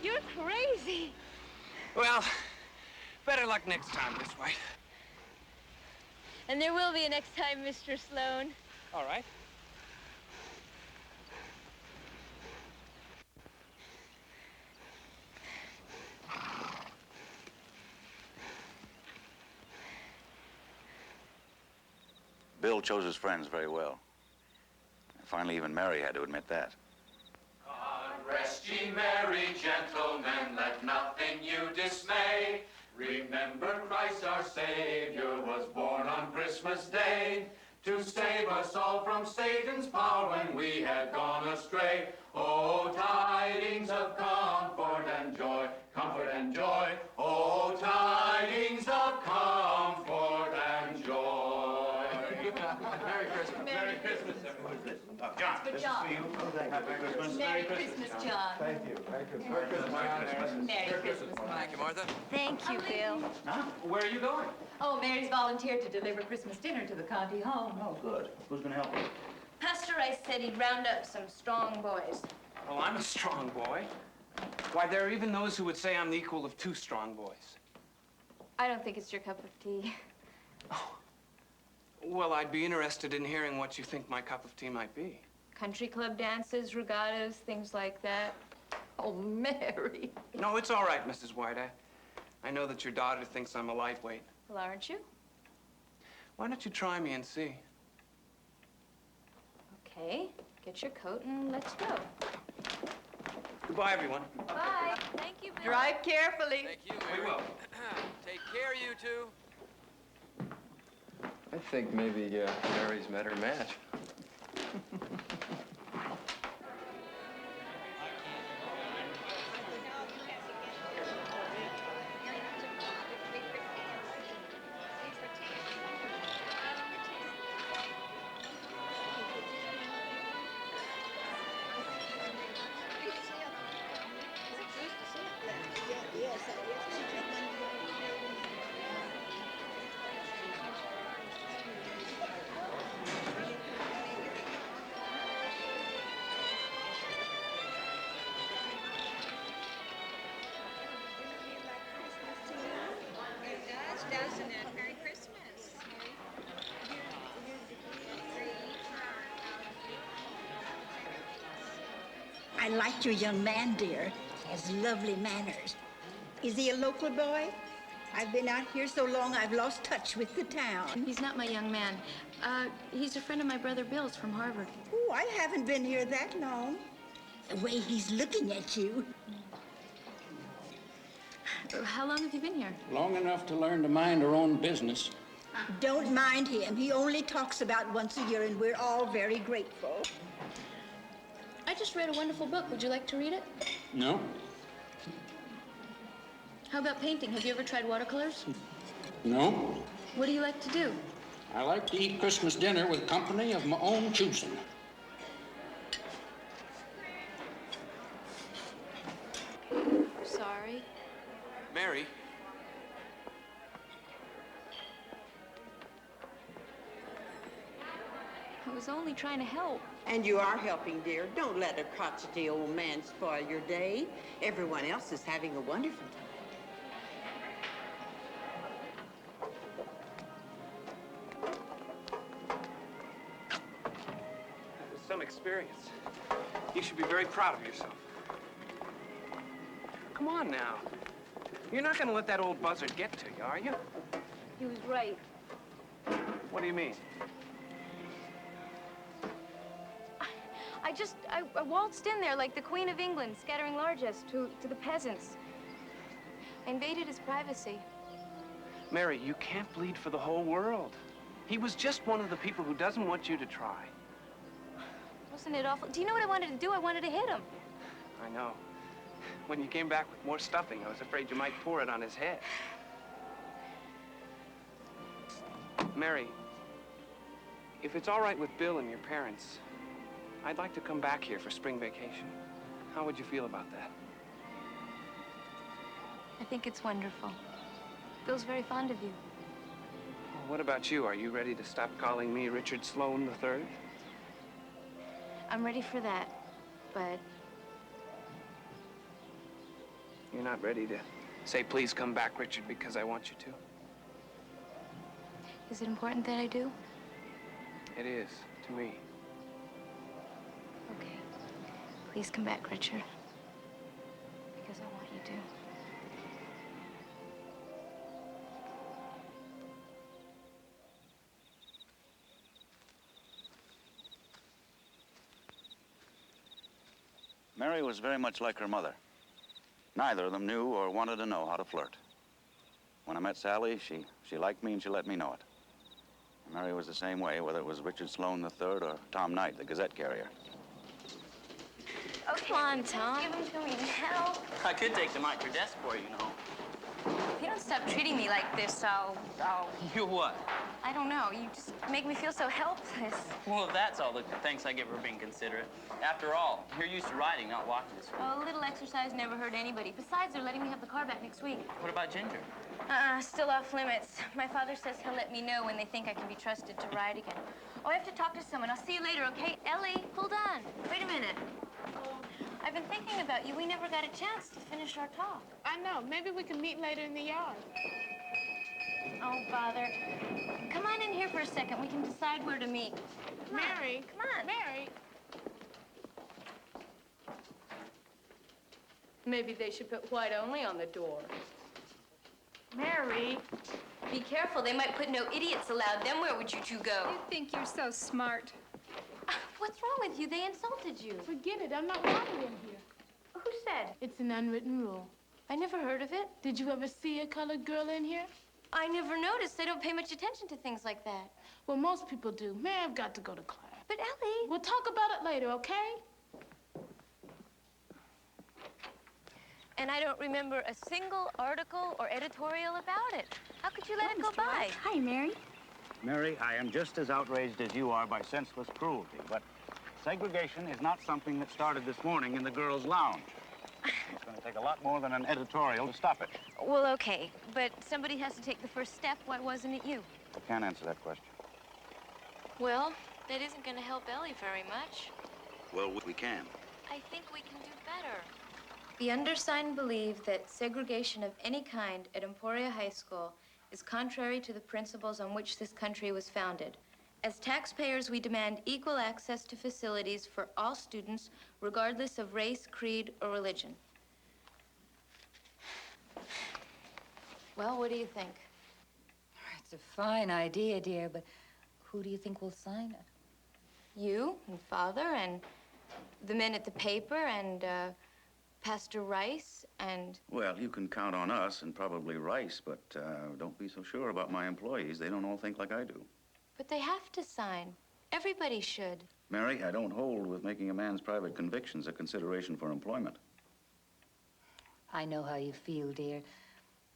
You're crazy.
Well, better luck next time, Miss White.
And there will be a next time, Mr. Sloan.
All right.
Bill chose his friends very well. Finally, even Mary had to admit that.
God rest ye merry gentlemen, let nothing you dismay. Remember Christ our Savior was born on Christmas Day to save us all from Satan's power when we had gone astray. Oh, tidings of comfort and joy, comfort and joy. Oh, tidings of comfort and joy.
Merry Christmas. Merry Christmas, everyone.
John,
Good job.
Happy Christmas.
Merry Christmas, John.
Thank you. Merry Christmas. Merry Christmas.
Merry Christmas.
Thank you, Martha.
Thank you, Bill.
Huh? Where are you going?
Oh, Mary's volunteered to deliver Christmas dinner to the county home.
Oh, good. Who's going to help you?
Pastor Rice said he'd round up some strong boys.
Well, I'm a strong boy. Why, there are even those who would say I'm the equal of 2 strong boys.
I don't think it's your cup of tea.
Well, I'd be interested in hearing what you think my cup of tea might be.
Country club dances, regattas, things like that.
Oh, Mary.
No, it's all right, Mrs. White. I know that your daughter thinks I'm a lightweight.
Well, aren't you?
Why don't you try me and see?
Okay, get your coat and let's go.
Goodbye, everyone.
Bye. Thank you, Bill.
Drive carefully.
Thank you,
We
Mary.
will.
Take care, you two.
I think maybe Mary's met her match.
Doesn't it? Merry Christmas.
I like your young man, dear. He has lovely manners. Is he a local boy? I've been out here so long I've lost touch with the town.
He's not my young man. He's a friend of my brother Bill's from Harvard.
Oh, I haven't been here that long. The way he's looking at you.
How long have you been here?
Long enough to learn to mind our own business.
Don't mind him. He only talks about once a year, and we're all very grateful.
I just read a wonderful book. Would you like to read it?
No?
How about painting? Have you ever tried watercolors?
No?
What do you like to do?
I like to eat Christmas dinner with company of my own choosing.
Sorry.
Mary.
I was only trying to help.
And you are helping, dear. Don't let a crotchety old man spoil your day. Everyone else is having a wonderful time.
That was some experience. You should be very proud of yourself. Come on now. You're not going to let that old buzzard get to you, are you?
He was right.
What do you mean?
I waltzed in there like the Queen of England, scattering largesse to the peasants. I invaded his privacy.
Mary, you can't bleed for the whole world. He was just one of the people who doesn't want you to try.
Wasn't it awful? Do you know what I wanted to do? I wanted to hit him.
I know. When you came back with more stuffing, I was afraid you might pour it on his head. Mary, if it's all right with Bill and your parents, I'd like to come back here for spring vacation. How would you feel about that?
I think it's wonderful. Bill's very fond of you.
Well, what about you? Are you ready to stop calling me Richard Sloan III?
I'm ready for that, but
You're not ready to say, please come back, Richard, because I want you to?
Is it important that I do?
It is, to me.
Okay. Please come back, Richard. Because I want you to.
Mary was very much like her mother. Neither of them knew or wanted to know how to flirt. When I met Sally, she liked me and she let me know it. And Mary was the same way, whether it was Richard Sloan III or Tom Knight, the Gazette carrier.
Okay, come on, Tom. Give them to me now.
I could take them out your desk for you, you know.
If you don't stop treating me like this, I'll...
You what?
I don't know. You just make me feel so helpless.
Well, if that's all the thanks I get for being considerate. After all, you're used to riding, not walking this week.
Oh, a little exercise never hurt anybody. Besides, they're letting me have the car back next week.
What about Ginger?
Still off limits. My father says he'll let me know when they think I can be trusted to ride again. Oh, I have to talk to someone. I'll see you later, okay? Ellie, hold on. Wait a minute. I've been thinking about you. We never got a chance to finish our talk.
I know. Maybe we can meet later in the yard.
Oh, bother. Come on in here for a second. We can decide where to meet.
Mary.
Come on.
Mary.
Maybe they should put white only on the door.
Mary.
Be careful. They might put no idiots allowed. Then where would you two go?
You think you're so smart.
What's wrong with you? They insulted you.
Forget it. I'm not wanted in here.
Who said?
It's an unwritten rule.
I never heard of it.
Did you ever see a colored girl in here?
I never noticed. I don't pay much attention to things like that.
Well, most people do. Mary, I've got to go to class.
But Ellie...
We'll talk about it later, okay?
And I don't remember a single article or editorial about it. How could you let it go by?
Hi, Mary.
Mary, I am just as outraged as you are by senseless cruelty, but segregation is not something that started this morning in the girls' lounge. It's going to take a lot more than an editorial to stop it.
Well, okay, but somebody has to take the first step. Why wasn't it you?
I can't answer that question.
Well, that isn't going to help Ellie very much.
Well, we can.
I think we can do better. The undersigned believe that segregation of any kind at Emporia High School is contrary to the principles on which this country was founded. As taxpayers, we demand equal access to facilities for all students, regardless of race, creed, or religion. Well, what do you think?
It's a fine idea, dear, but who do you think will sign it?
You and Father and the men at the paper and Pastor Rice and...
Well, you can count on us and probably Rice, but don't be so sure about my employees. They don't all think like I do.
But they have to sign. Everybody should.
Mary, I don't hold with making a man's private convictions a consideration for employment.
I know how you feel, dear.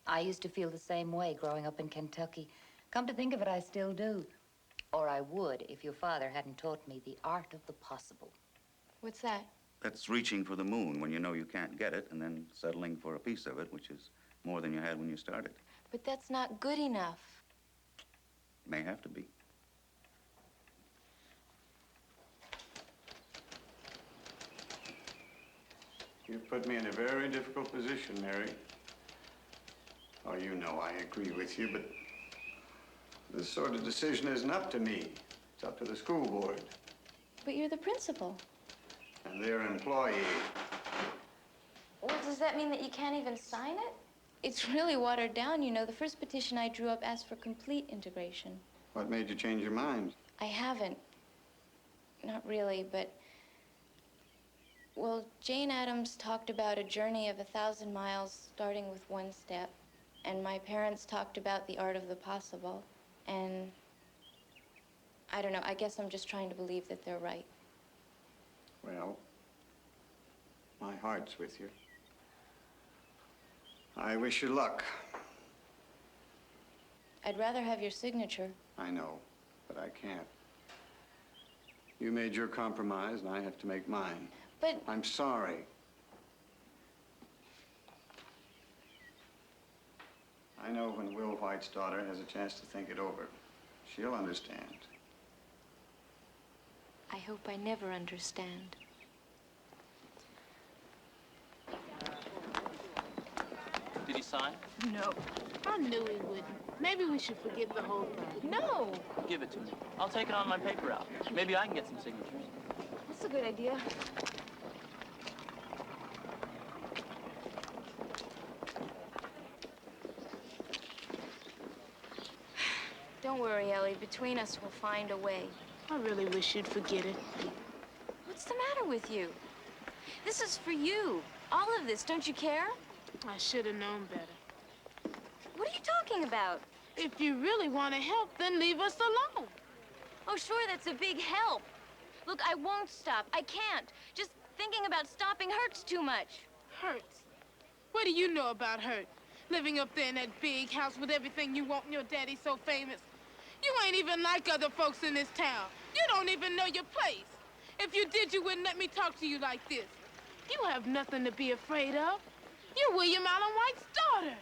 I used to feel the same way growing up in Kentucky. Come to think of it, I still do. Or I would if your father hadn't taught me the art of the possible.
What's that?
That's reaching for the moon when you know you can't get it and then settling for a piece of it, which is more than you had when you started.
But that's not good enough.
May have to be.
You've put me in a very difficult position, Mary. Oh, you know I agree with you, but this sort of decision isn't up to me. It's up to the school board.
But you're the principal.
And their employee.
Well, does that mean that you can't even sign it? It's really watered down, you know. The first petition I drew up asked for complete integration.
What made you change your mind?
I haven't. Not really, but... Well, Jane Addams talked about a journey of 1,000 miles starting with one step. And my parents talked about the art of the possible. And I don't know, I guess I'm just trying to believe that they're right.
Well, my heart's with you. I wish you luck.
I'd rather have your signature.
I know, but I can't. You made your compromise, and I have to make mine.
But...
I'm sorry. I know when Will White's daughter has a chance to think it over, she'll understand.
I hope I never understand.
sign?
No. I knew he wouldn't. Maybe we should forget the whole thing.
No.
Give it to me. I'll take it on my paper route. Maybe I can get some signatures.
That's a good idea. Don't worry, Ellie. Between us, we'll find a way.
I really wish you'd forget it.
What's the matter with you? This is for you. All of this. Don't you care?
I should have known better.
What are you talking about?
If you really want to help, then leave us alone.
Oh, sure, that's a big help. Look, I won't stop. I can't. Just thinking about stopping hurts too much.
Hurts? What do you know about hurt? Living up there in that big house with everything you want and your daddy so famous. You ain't even like other folks in this town. You don't even know your place. If you did, you wouldn't let me talk to you like this. You have nothing to be afraid of. You're William Allen White's daughter.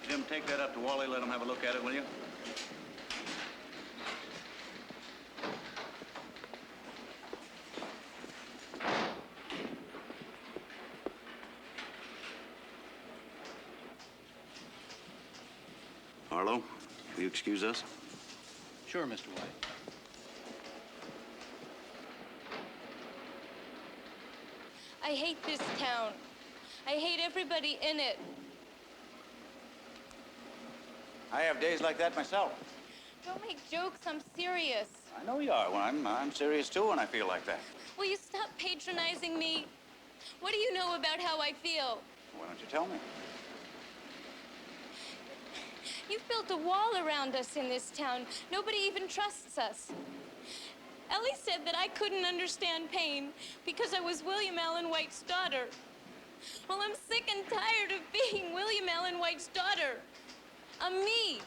Jim, take that up to Wally. Let him have a look at it, will you? Harlow, will you excuse us?
Sure, Mr. White.
I hate this town. I hate everybody in it.
I have days like that myself.
Don't make jokes. I'm serious.
I know you are. Well, I'm serious, too, when I feel like that.
Will you stop patronizing me? What do you know about how I feel?
Why don't you tell me?
You've built a wall around us in this town. Nobody even trusts us. Ellie said that I couldn't understand pain because I was William Allen White's daughter. Well, I'm sick and tired of being William Allen White's daughter. I'm me.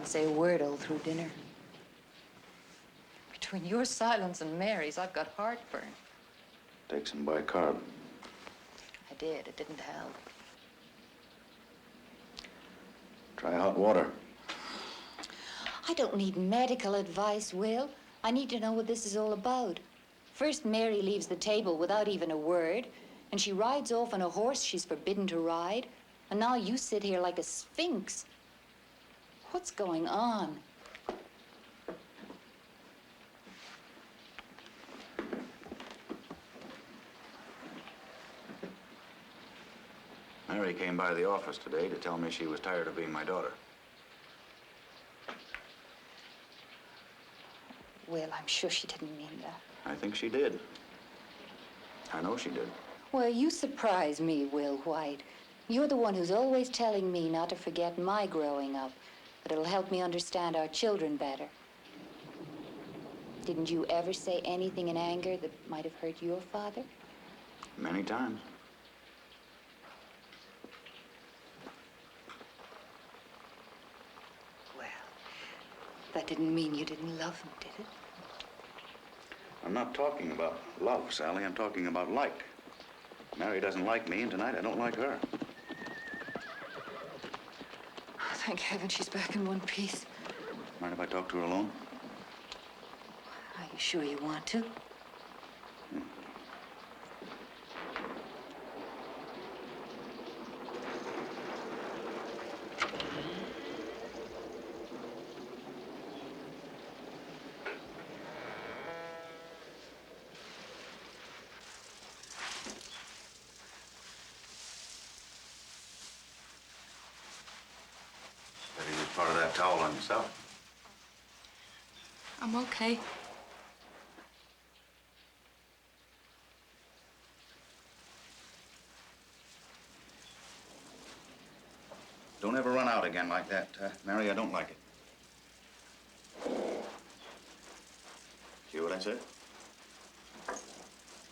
Say a word all through dinner. Between your silence and Mary's, I've got heartburn.
Take some bicarb.
I did. It didn't help.
Try hot water.
I don't need medical advice, Will. I need to know what this is all about. First, Mary leaves the table without even a word, and she rides off on a horse she's forbidden to ride, and now you sit here like a sphinx. What's going on?
Mary came by the office today to tell me she was tired of being my daughter.
Well, I'm sure she didn't mean that.
I think she did. I know she did.
Well, you surprise me, Will White. You're the one who's always telling me not to forget my growing up. But it'll help me understand our children better. Didn't you ever say anything in anger that might have hurt your father?
Many times.
Well, that didn't mean you didn't love him, did it?
I'm not talking about love, Sally. I'm talking about like. Mary doesn't like me, and tonight I don't like her.
Thank heaven she's back in one piece.
Mind if I talk to her alone?
Are you sure you want to?
about myself.
I'm okay.
Don't ever run out again like that, Mary. I don't like it. Hear what I said?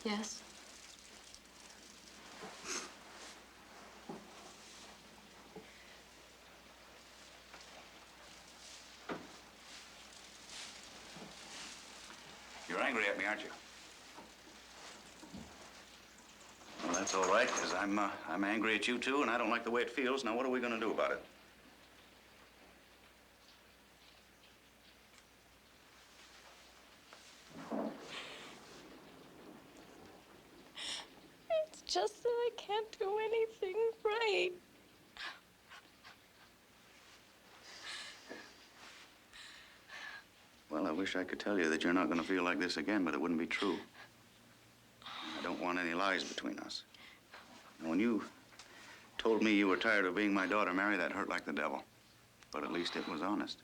Yes.
You're angry at me, aren't you? Well, that's all right, because I'm angry at you, too, and I don't like the way it feels. Now, what are we going to do about it?
It's just that I can't do anything right.
Well, I wish I could tell you that you're not going to feel like this again, but it wouldn't be true. I don't want any lies between us. And when you told me you were tired of being my daughter, Mary, that hurt like the devil. But at least it was honest.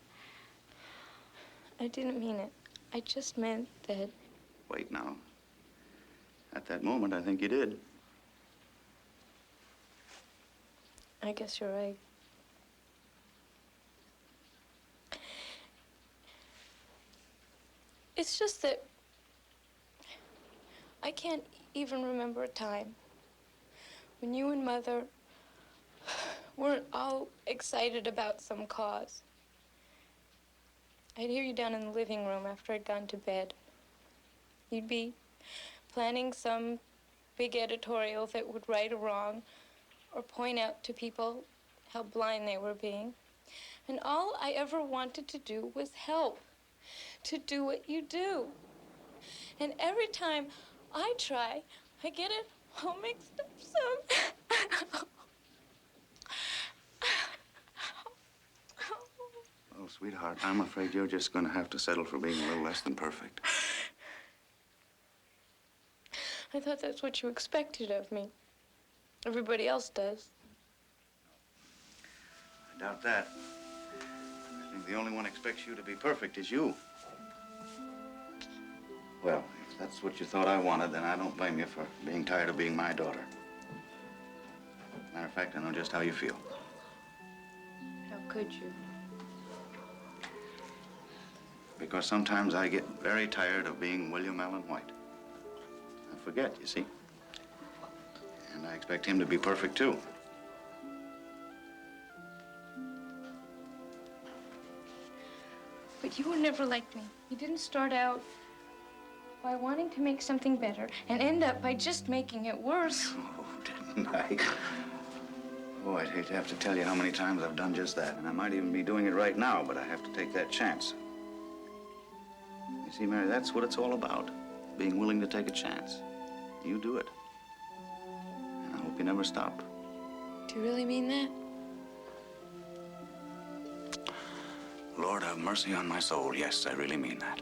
I didn't mean it. I just meant that...
Wait now. At that moment, I think you did.
I guess you're right. It's just that I can't even remember a time when you and Mother weren't all excited about some cause. I'd hear you down in the living room after I'd gone to bed. You'd be planning some big editorial that would right a wrong or point out to people how blind they were being. And all I ever wanted to do was help, to do what you do. And every time I try, I get it all mixed up so...
Oh, sweetheart, I'm afraid you're just going to have to settle for being a little less than perfect.
I thought that's what you expected of me. Everybody else does.
I doubt that. I think the only one expects you to be perfect is you. Well, if that's what you thought I wanted, then I don't blame you for being tired of being my daughter. Matter of fact, I know just how you feel.
How could you?
Because sometimes I get very tired of being William Allen White. I forget, you see. And I expect him to be perfect, too.
But you were never like me. You didn't start out by wanting to make something better and end up by just making it worse.
Oh, didn't I? Oh, I'd hate to have to tell you how many times I've done just that. And I might even be doing it right now, but I have to take that chance. You see, Mary, that's what it's all about. Being willing to take a chance. You do it. And I hope you never stop.
Do you really mean that?
Lord, have mercy on my soul. Yes, I really mean that.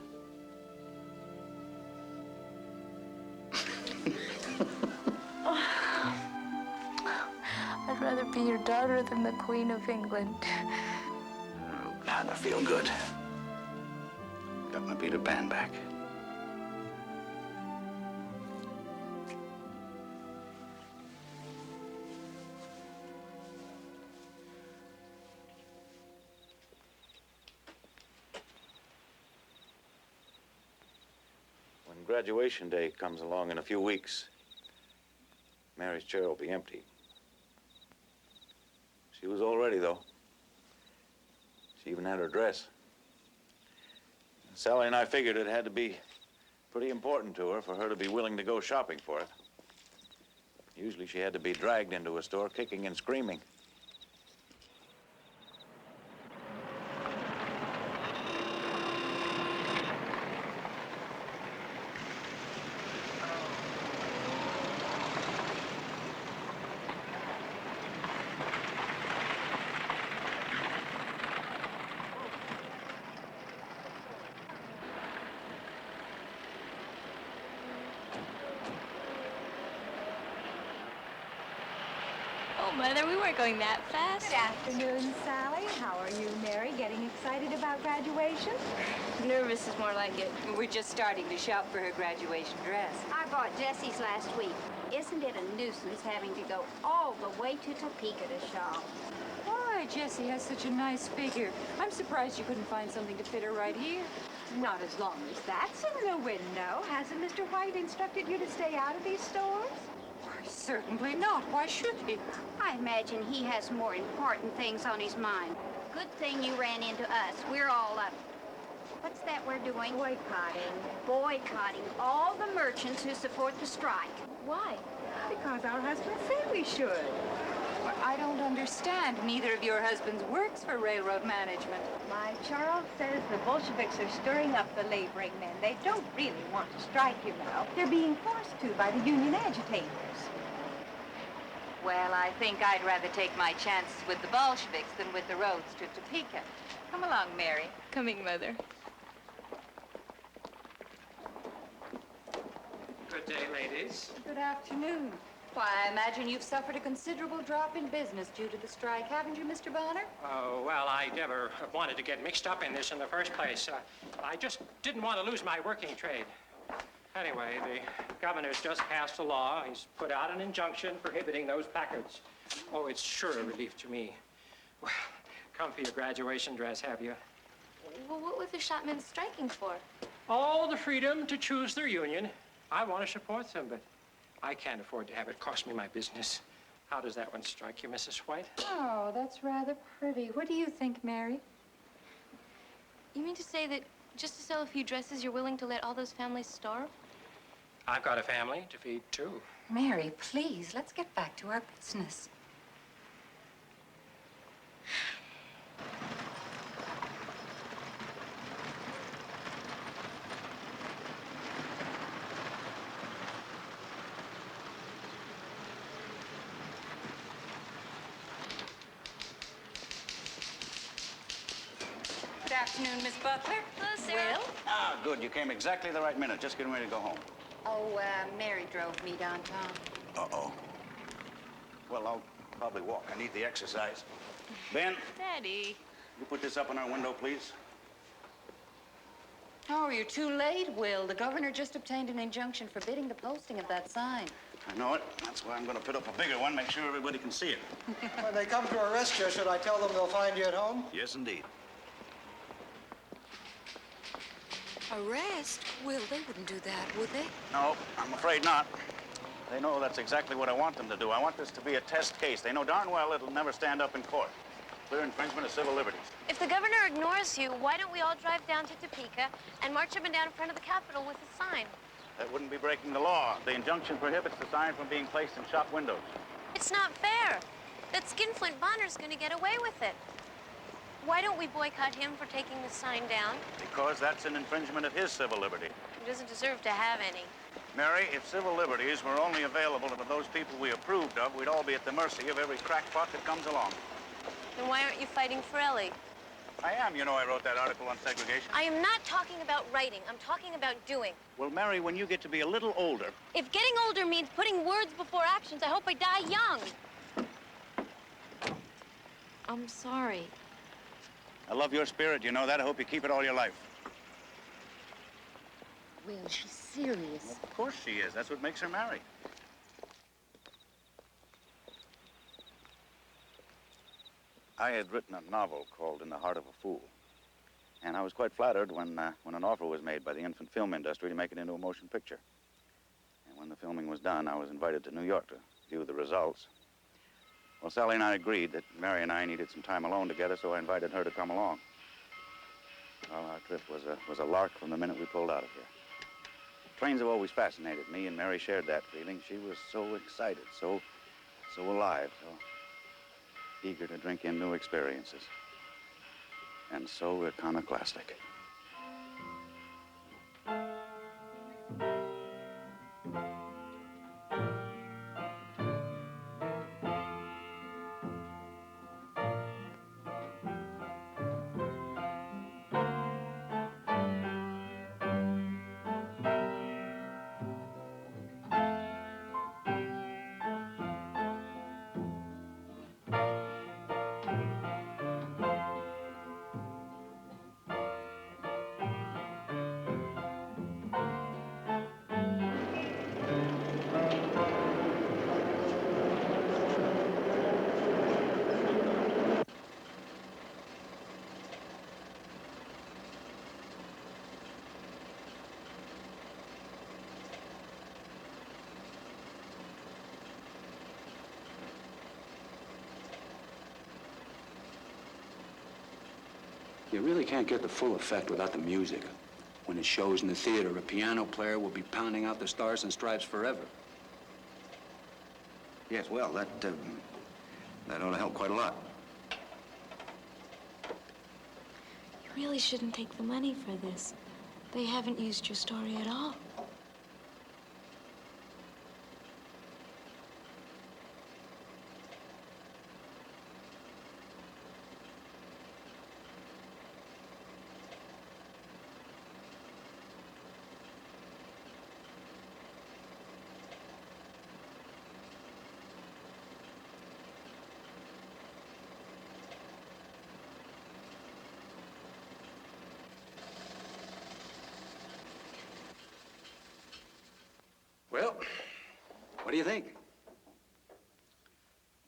I'd rather be your daughter than the Queen of England.
Oh, God, I feel good. Got my Peter Pan back. When graduation day comes along in a few weeks, Mary's chair will be empty. She was all ready, though. She even had her dress. Sally and I figured it had to be pretty important to her for her to be willing to go shopping for it. Usually she had to be dragged into a store kicking and screaming.
Mother. We weren't going that fast.
Good afternoon, Sally. How are you, Mary? Getting excited about graduation?
Nervous is more like it.
We're just starting to shop for her graduation dress.
I bought Jessie's last week. Isn't it a nuisance having to go all the way to Topeka to shop?
Why, Jessie has such a nice figure. I'm surprised you couldn't find something to fit her right here. Not as long as that's in the window. Hasn't Mr. White instructed you to stay out of these stores? Why, certainly not. Why should he?
I imagine he has more important things on his mind. Good thing you ran into us. We're all up. What's that we're doing? Boycotting. Boycotting all the merchants who support the strike.
Why?
Because our husbands say we should. But I don't understand. Neither of your husbands works for railroad management.
My Charles says the Bolsheviks are stirring up the laboring men. They don't really want to strike, you know. They're being forced to by the union agitators.
Well, I think I'd rather take my chances with the Bolsheviks than with the roads to Topeka. Come along, Mary.
Coming, Mother.
Good day, ladies.
Good afternoon. Why, I imagine you've suffered a considerable drop in business due to the strike, haven't you, Mr. Bonner?
Oh, well, I never wanted to get mixed up in this in the first place. I just didn't want to lose my working trade. Anyway, the governor's just passed a law. He's put out an injunction prohibiting those placards. Oh, it's sure a relief to me. Well, come for your graduation dress, have you?
Well, what were the shopmen striking for?
All the freedom to choose their union. I want to support them, but I can't afford to have it cost me my business. How does that one strike you, Mrs. White?
Oh, that's rather pretty. What do you think, Mary?
You mean to say that just to sell a few dresses, you're willing to let all those families starve?
I've got a family to feed, too.
Mary, please, let's get back to our business. Good afternoon, Miss Butler.
Hello, Sarah.
Will?
Ah, good. You came exactly the right minute. Just getting ready to go home.
Oh, Mary drove me downtown.
Uh-oh. Well, I'll probably walk. I need the exercise. Ben,
Daddy.
you put this up in our window, please?
Oh, you're too late, Will. The governor just obtained an injunction forbidding the posting of that sign.
I know it. That's why I'm going to put up a bigger one, make sure everybody can see it.
When they come to arrest you, should I tell them they'll find you at home?
Yes, indeed.
Arrest? Will, they wouldn't do that, would they?
No, I'm afraid not. They know that's exactly what I want them to do. I want this to be a test case. They know darn well it'll never stand up in court. Clear infringement of civil liberties.
If the governor ignores you, why don't we all drive down to Topeka and march up and down in front of the Capitol with a sign?
That wouldn't be breaking the law. The injunction prohibits the sign from being placed in shop windows.
It's not fair. That skinflint Bonner's gonna get away with it. Why don't we boycott him for taking the sign down?
Because that's an infringement of his civil liberty.
He doesn't deserve to have any.
Mary, if civil liberties were only available to those people we approved of, we'd all be at the mercy of every crackpot that comes along.
Then why aren't you fighting for Ellie?
I am. You know, I wrote that article on segregation.
I am not talking about writing. I'm talking about doing.
Well, Mary, when you get to be a little older...
If getting older means putting words before actions, I hope I die young. I'm sorry.
I love your spirit, you know that. I hope you keep it all your life.
Will, she's serious.
Of course she is. That's what makes her marry. I had written a novel called In the Heart of a Fool. And I was quite flattered when an offer was made by the infant film industry to make it into a motion picture. And when the filming was done, I was invited to New York to view the results. Well, Sally and I agreed that Mary and I needed some time alone together, so I invited her to come along. Well, our trip was a lark from the minute we pulled out of here. Trains have always fascinated me, and Mary shared that feeling. She was so excited, so alive, so eager to drink in new experiences. And so iconoclastic.
You really can't get the full effect without the music. When it shows in the theater, a piano player will be pounding out the Stars and Stripes forever.
Yes, well, that ought to help quite a lot.
You really shouldn't take the money for this. They haven't used your story at all.
Well, what do you think?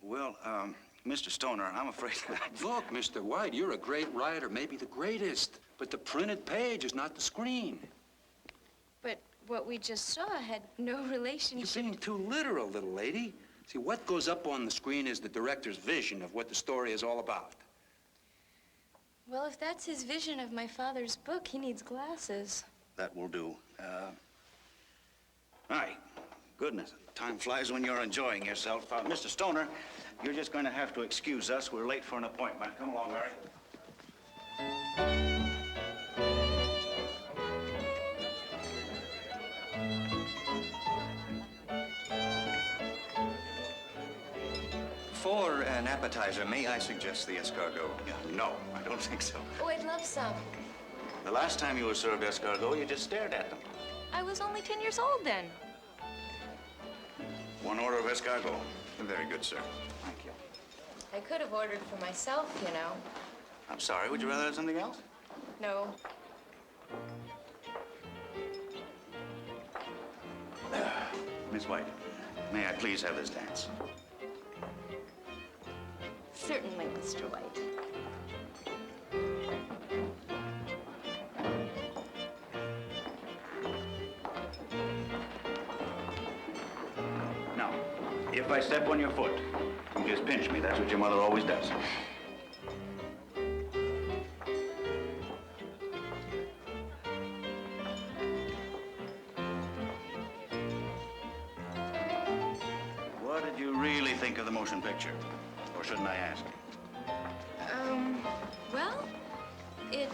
Well, Mr. Stoner, I'm afraid that...
Look, Mr. White, you're a great writer, maybe the greatest. But the printed page is not the screen.
But what we just saw had no relationship.
You're being too literal, little lady. See, what goes up on the screen is the director's vision of what the story is all about.
Well, if that's his vision of my father's book, he needs glasses.
That will do. My goodness, time flies when you're enjoying yourself. Mr. Stoner, you're just going to have to excuse us. We're late for an appointment. Come along, Barrie.
For an appetizer, may I suggest the escargot?
No, I don't think so.
Oh, I'd love some.
The last time you were served escargot, you just stared at them.
I was only 10 years old then.
One order of escargot.
Very good, sir.
Thank you.
I could have ordered for myself, you know.
I'm sorry, would you rather have something else?
No.
Miss White, may I please have this dance?
Certainly, Mr. White.
Now, if I step on your foot, you just pinch me. That's what your mother always does. What did you really think of the motion picture? Or shouldn't I ask?
Well, it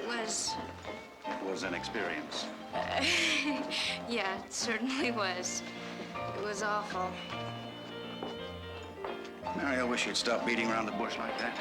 was...
It was an experience.
Yeah, it certainly was. It was awful.
Mary, I wish you'd stop beating around the bush like that.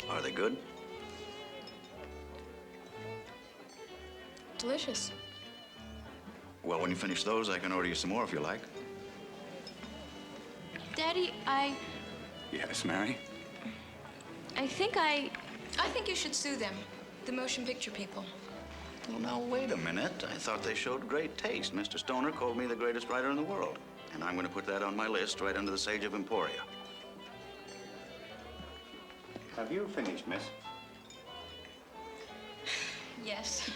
Are they good?
Delicious.
Well, when you finish those, I can order you some more if you like.
Daddy,
Yes, Mary?
I think you should sue them, the motion picture people.
Well, now, wait a minute. I thought they showed great taste. Mr. Stoner called me the greatest writer in the world. And I'm going to put that on my list right under the Sage of Emporia. Have you finished, miss?
Yes.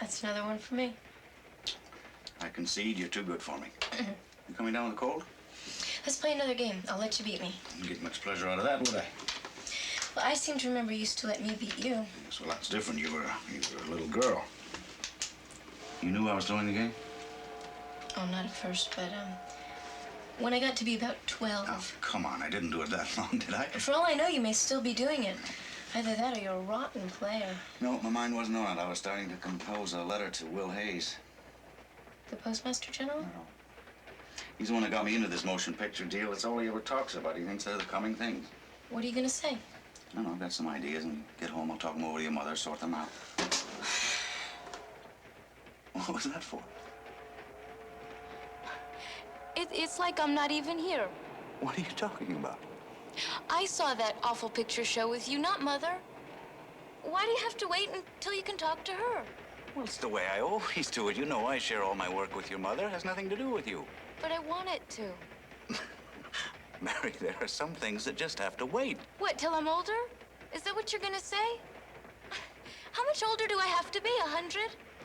That's another one for me.
I concede you're too good for me. You coming down with a cold?
Let's play another game. I'll let you beat me.
Wouldn't get much pleasure out of that, would I?
Well, I seem to remember you used to let me beat you.
Yes, well, that's different. You were a little girl. You knew I was throwing the game?
Oh, not at first, but, when I got to be about 12.
Oh, come on. I didn't do it that long, did I?
For all I know, you may still be doing it. Either that or you're a rotten player.
No, my mind wasn't on it. I was starting to compose a letter to Will Hayes.
The Postmaster General?
No. He's the one that got me into this motion picture deal. It's all he ever talks about. He thinks they're the coming things.
What are you gonna say?
I don't know. I've got some ideas, and get home, I'll talk them over to your mother, sort them out. What was that for?
It's like I'm not even here.
What are you talking about?
I saw that awful picture show with you, not Mother. Why do you have to wait until you can talk to her?
Well, it's the way I always do it. You know I share all my work with your mother. It has nothing to do with you.
But I want it to.
Mary, there are some things that just have to wait.
What, till I'm older? Is that what you're gonna say? How much older do I have to be, 100?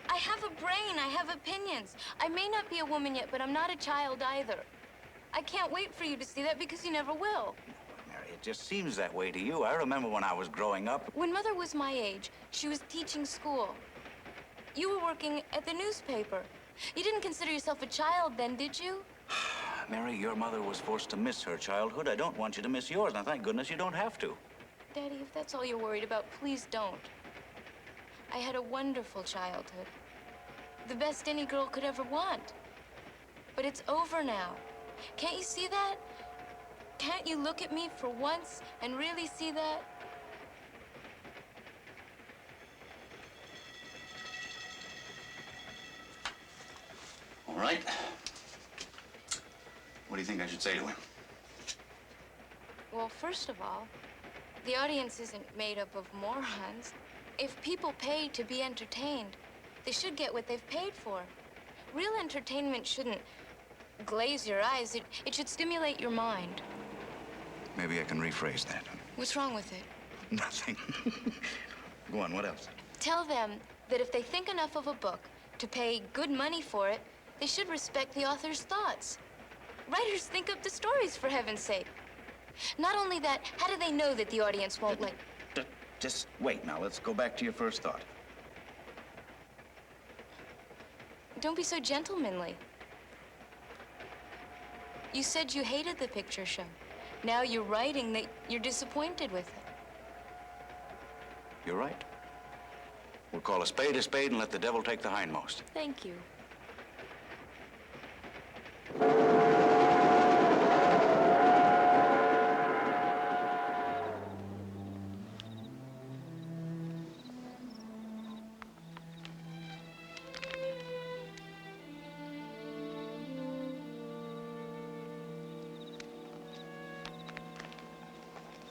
I have a brain, I have opinions. I may not be a woman yet, but I'm not a child either. I can't wait for you to see that because you never will.
Mary, it just seems that way to you. I remember when I was growing up.
When Mother was my age, she was teaching school. You were working at the newspaper. You didn't consider yourself a child then, did you?
Mary, your mother was forced to miss her childhood. I don't want you to miss yours. Now, thank goodness you don't have to.
Daddy, if that's all you're worried about, please don't. I had a wonderful childhood. The best any girl could ever want. But it's over now. Can't you see that? Can't you look at me for once and really see that?
All right. What do you think I should say to him?
Well, first of all, the audience isn't made up of morons. If people pay to be entertained, they should get what they've paid for. Real entertainment shouldn't glaze your eyes. It should stimulate your mind.
Maybe I can rephrase that.
What's wrong with it?
Nothing. Go on, what else?
Tell them that if they think enough of a book to pay good money for it, they should respect the author's thoughts. Writers think up the stories, for heaven's sake. Not only that, how do they know that the audience won't like...
Just wait now. Let's go back to your first thought.
Don't be so gentlemanly. You said you hated the picture show. Now you're writing that you're disappointed with it.
You're right. We'll call a spade and let the devil take the hindmost.
Thank you.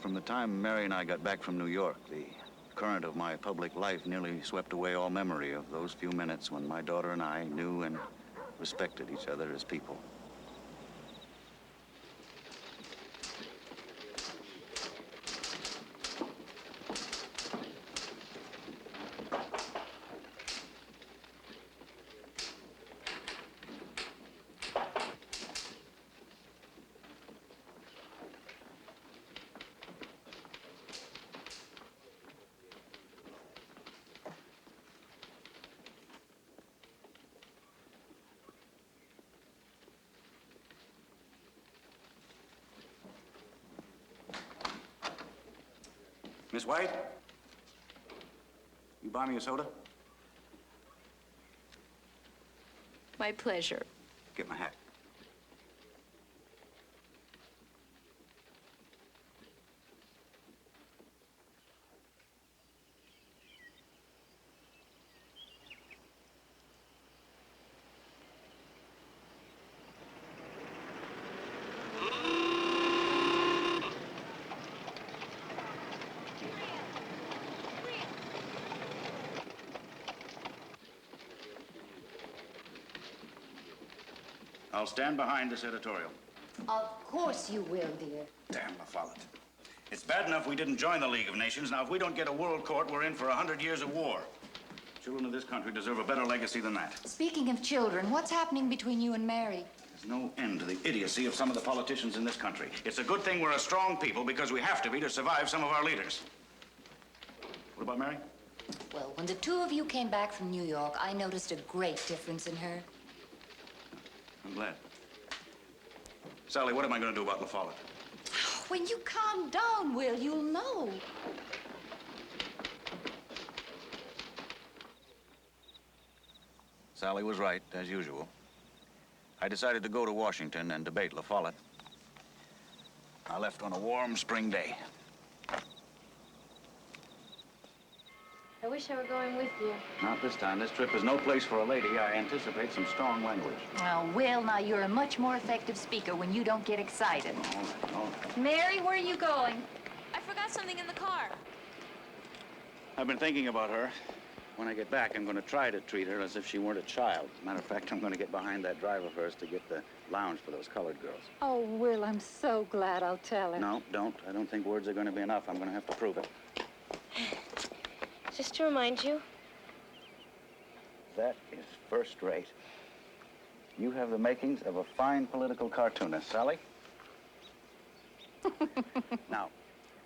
From the time Mary and I got back from New York, the current of my public life nearly swept away all memory of those few minutes when my daughter and I knew and respected each other as people. Miss White? You buy me a soda?
My pleasure.
Get my hat. I'll stand behind this editorial.
Of course you will, dear.
Damn the follett. It's bad enough we didn't join the League of Nations. Now, if we don't get a world court, we're in for 100 years of war. children of this country deserve a better legacy than that.
Speaking of children, what's happening between you and Mary?
There's no end to the idiocy of some of the politicians in this country. It's a good thing we're a strong people because we have to be to survive some of our leaders. What about Mary?
Well, when the two of you came back from New York, I noticed a great difference in her.
I'm glad. Sally, what am I going to do about La Follette?
When you calm down, Will, you'll know.
Sally was right, as usual. I decided to go to Washington and debate La Follette. I left on a warm spring day.
I wish I were going with you.
Not this time. This trip is no place for a lady. I anticipate some strong language.
Well, Will, now you're a much more effective speaker when you don't get excited.
All right, all right.
Mary, where are you going? I forgot something in the car.
I've been thinking about her. When I get back, I'm going to try to treat her as if she weren't a child. As a matter of fact, I'm going to get behind that drive of hers to get the lounge for those colored girls.
Oh, Will, I'm so glad I'll tell her.
No, don't. I don't think words are going to be enough. I'm going to have to prove it.
Just to remind you.
That is first rate. You have the makings of a fine political cartoonist, Sally. Now,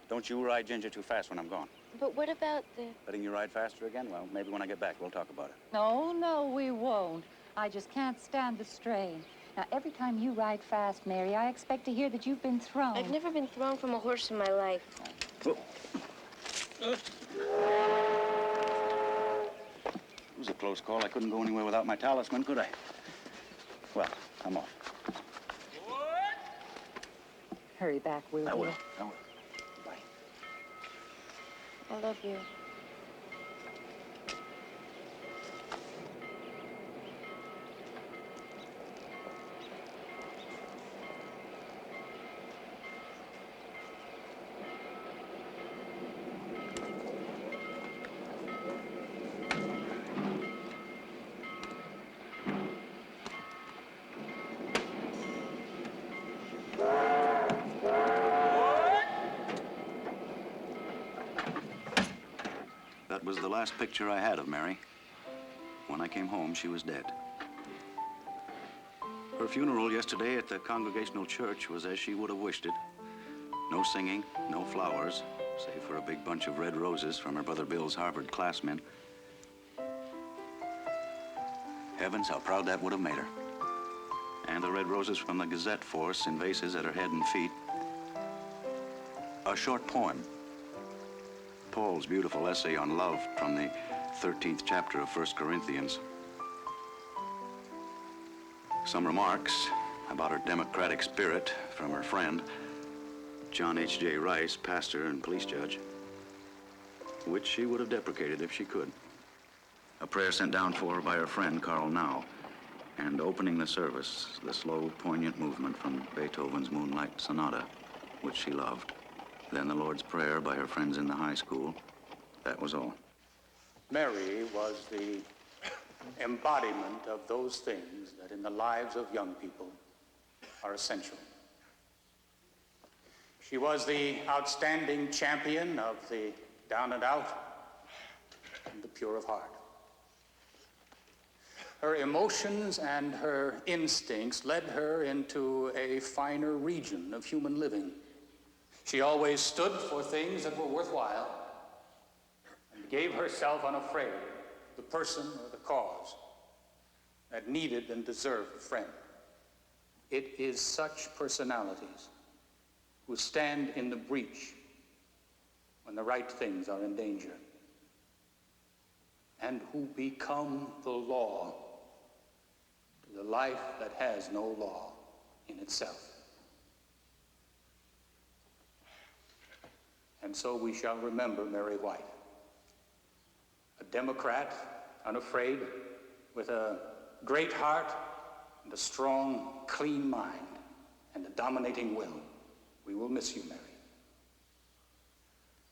don't you ride Ginger too fast when I'm gone.
But what about the...
Letting you ride faster again? Well, maybe when I get back, we'll talk about it.
No, no, we won't. I just can't stand the strain. Now, every time you ride fast, Mary, I expect to hear that you've been thrown.
I've never been thrown from a horse in my life.
Oh. It was a close call. I couldn't go anywhere without my talisman, could I? Well, I'm off.
Hurry back, will you?
I will. Bye.
I love you.
That was the last picture I had of Mary. When I came home, she was dead. Her funeral yesterday at the Congregational Church was as she would have wished it. No singing, no flowers, save for a big bunch of red roses from her brother Bill's Harvard classmen. Heavens, how proud that would have made her. And the red roses from the Gazette force in vases at her head and feet. A short poem. Paul's beautiful essay on love from the 13th chapter of 1 Corinthians. Some remarks about her democratic spirit from her friend, John H.J. Rice, pastor and police judge, which she would have deprecated if she could. A prayer sent down for her by her friend, Carl Now, and opening the service, the slow, poignant movement from Beethoven's Moonlight Sonata, which she loved. Then the Lord's Prayer by her friends in the high school. That was all.
Mary was the embodiment of those things that in the lives of young people are essential. She was the outstanding champion of the down and out and the pure of heart. Her emotions and her instincts led her into a finer region of human living. She always stood for things that were worthwhile and gave herself unafraid of the person or the cause that needed and deserved a friend. It is such personalities who stand in the breach when the right things are in danger and who become the law to the life that has no law in itself. And so we shall remember Mary White, a Democrat, unafraid, with a great heart and a strong, clean mind and a dominating will. We will miss you, Mary.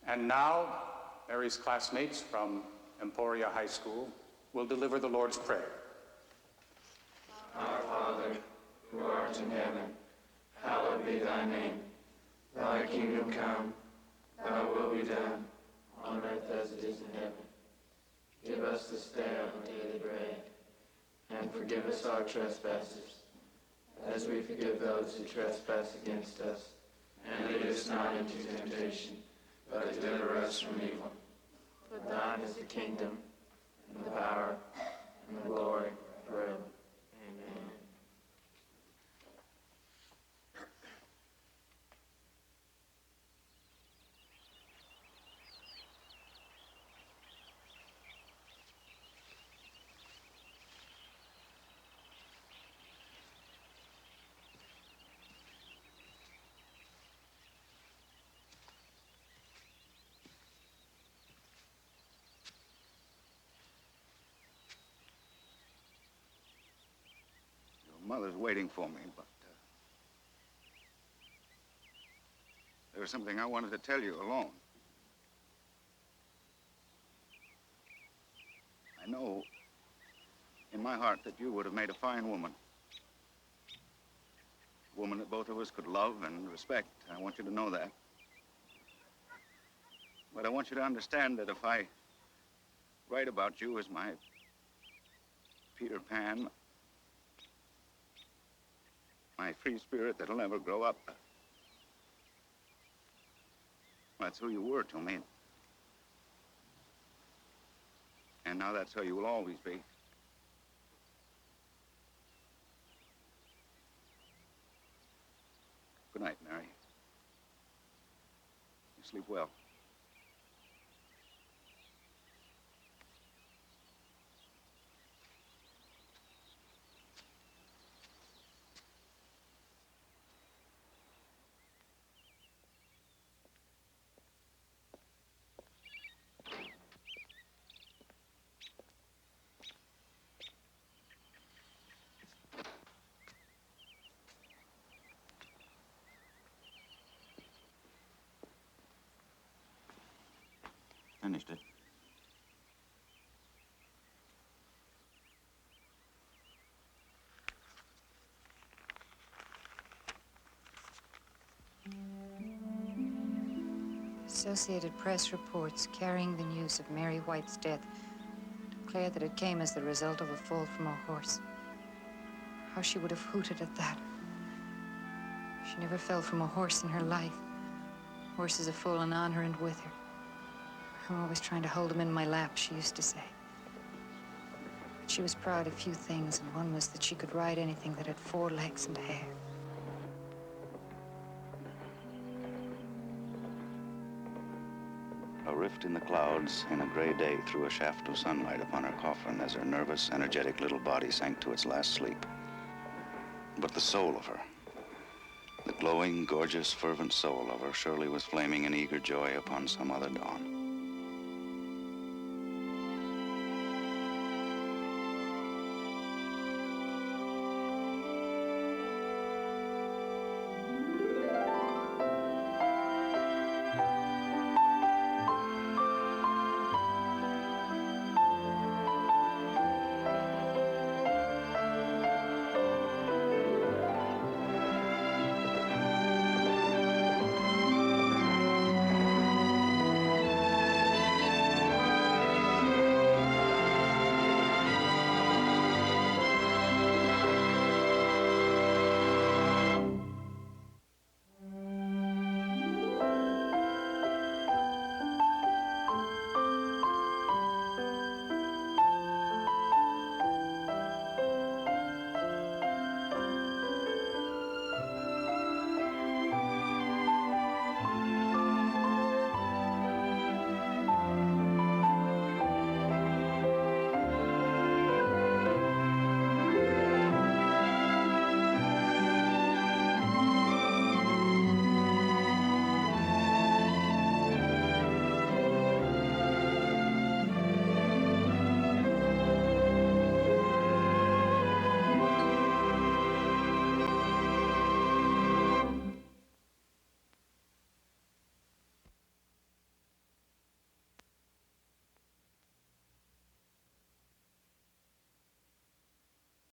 And now, Mary's classmates from Emporia High School will deliver the Lord's Prayer.
Our Father, who art in heaven, hallowed be thy name. Thy kingdom come, thy will be done, on earth as it is in heaven. Give us this day our daily bread, and forgive us our trespasses, as we forgive those who trespass against us. And lead us not into temptation, but deliver us from evil. For thine is the kingdom, and the power, and the glory forever. Amen.
Mother's waiting for me, but there was something I wanted to tell you alone. I know in my heart that you would have made a fine woman. A woman that both of us could love and respect. I want you to know that. But I want you to understand that if I write about you as my Peter Pan, my free spirit that'll never grow up. That's who you were to me. And now that's how you will always be. Good night, Mary. You sleep well. Finished it.
Associated Press reports carrying the news of Mary White's death declare that it came as the result of a fall from a horse. How she would have hooted at that. She never fell from a horse in her life. Horses have fallen on her and with her. I'm always trying to hold them in my lap, she used to say. But she was proud of few things, and one was that she could ride anything that had 4 legs and hair.
A rift in the clouds in a gray day threw a shaft of sunlight upon her coffin as her nervous, energetic little body sank to its last sleep. But the soul of her, the glowing, gorgeous, fervent soul of her surely was flaming in eager joy upon some other dawn.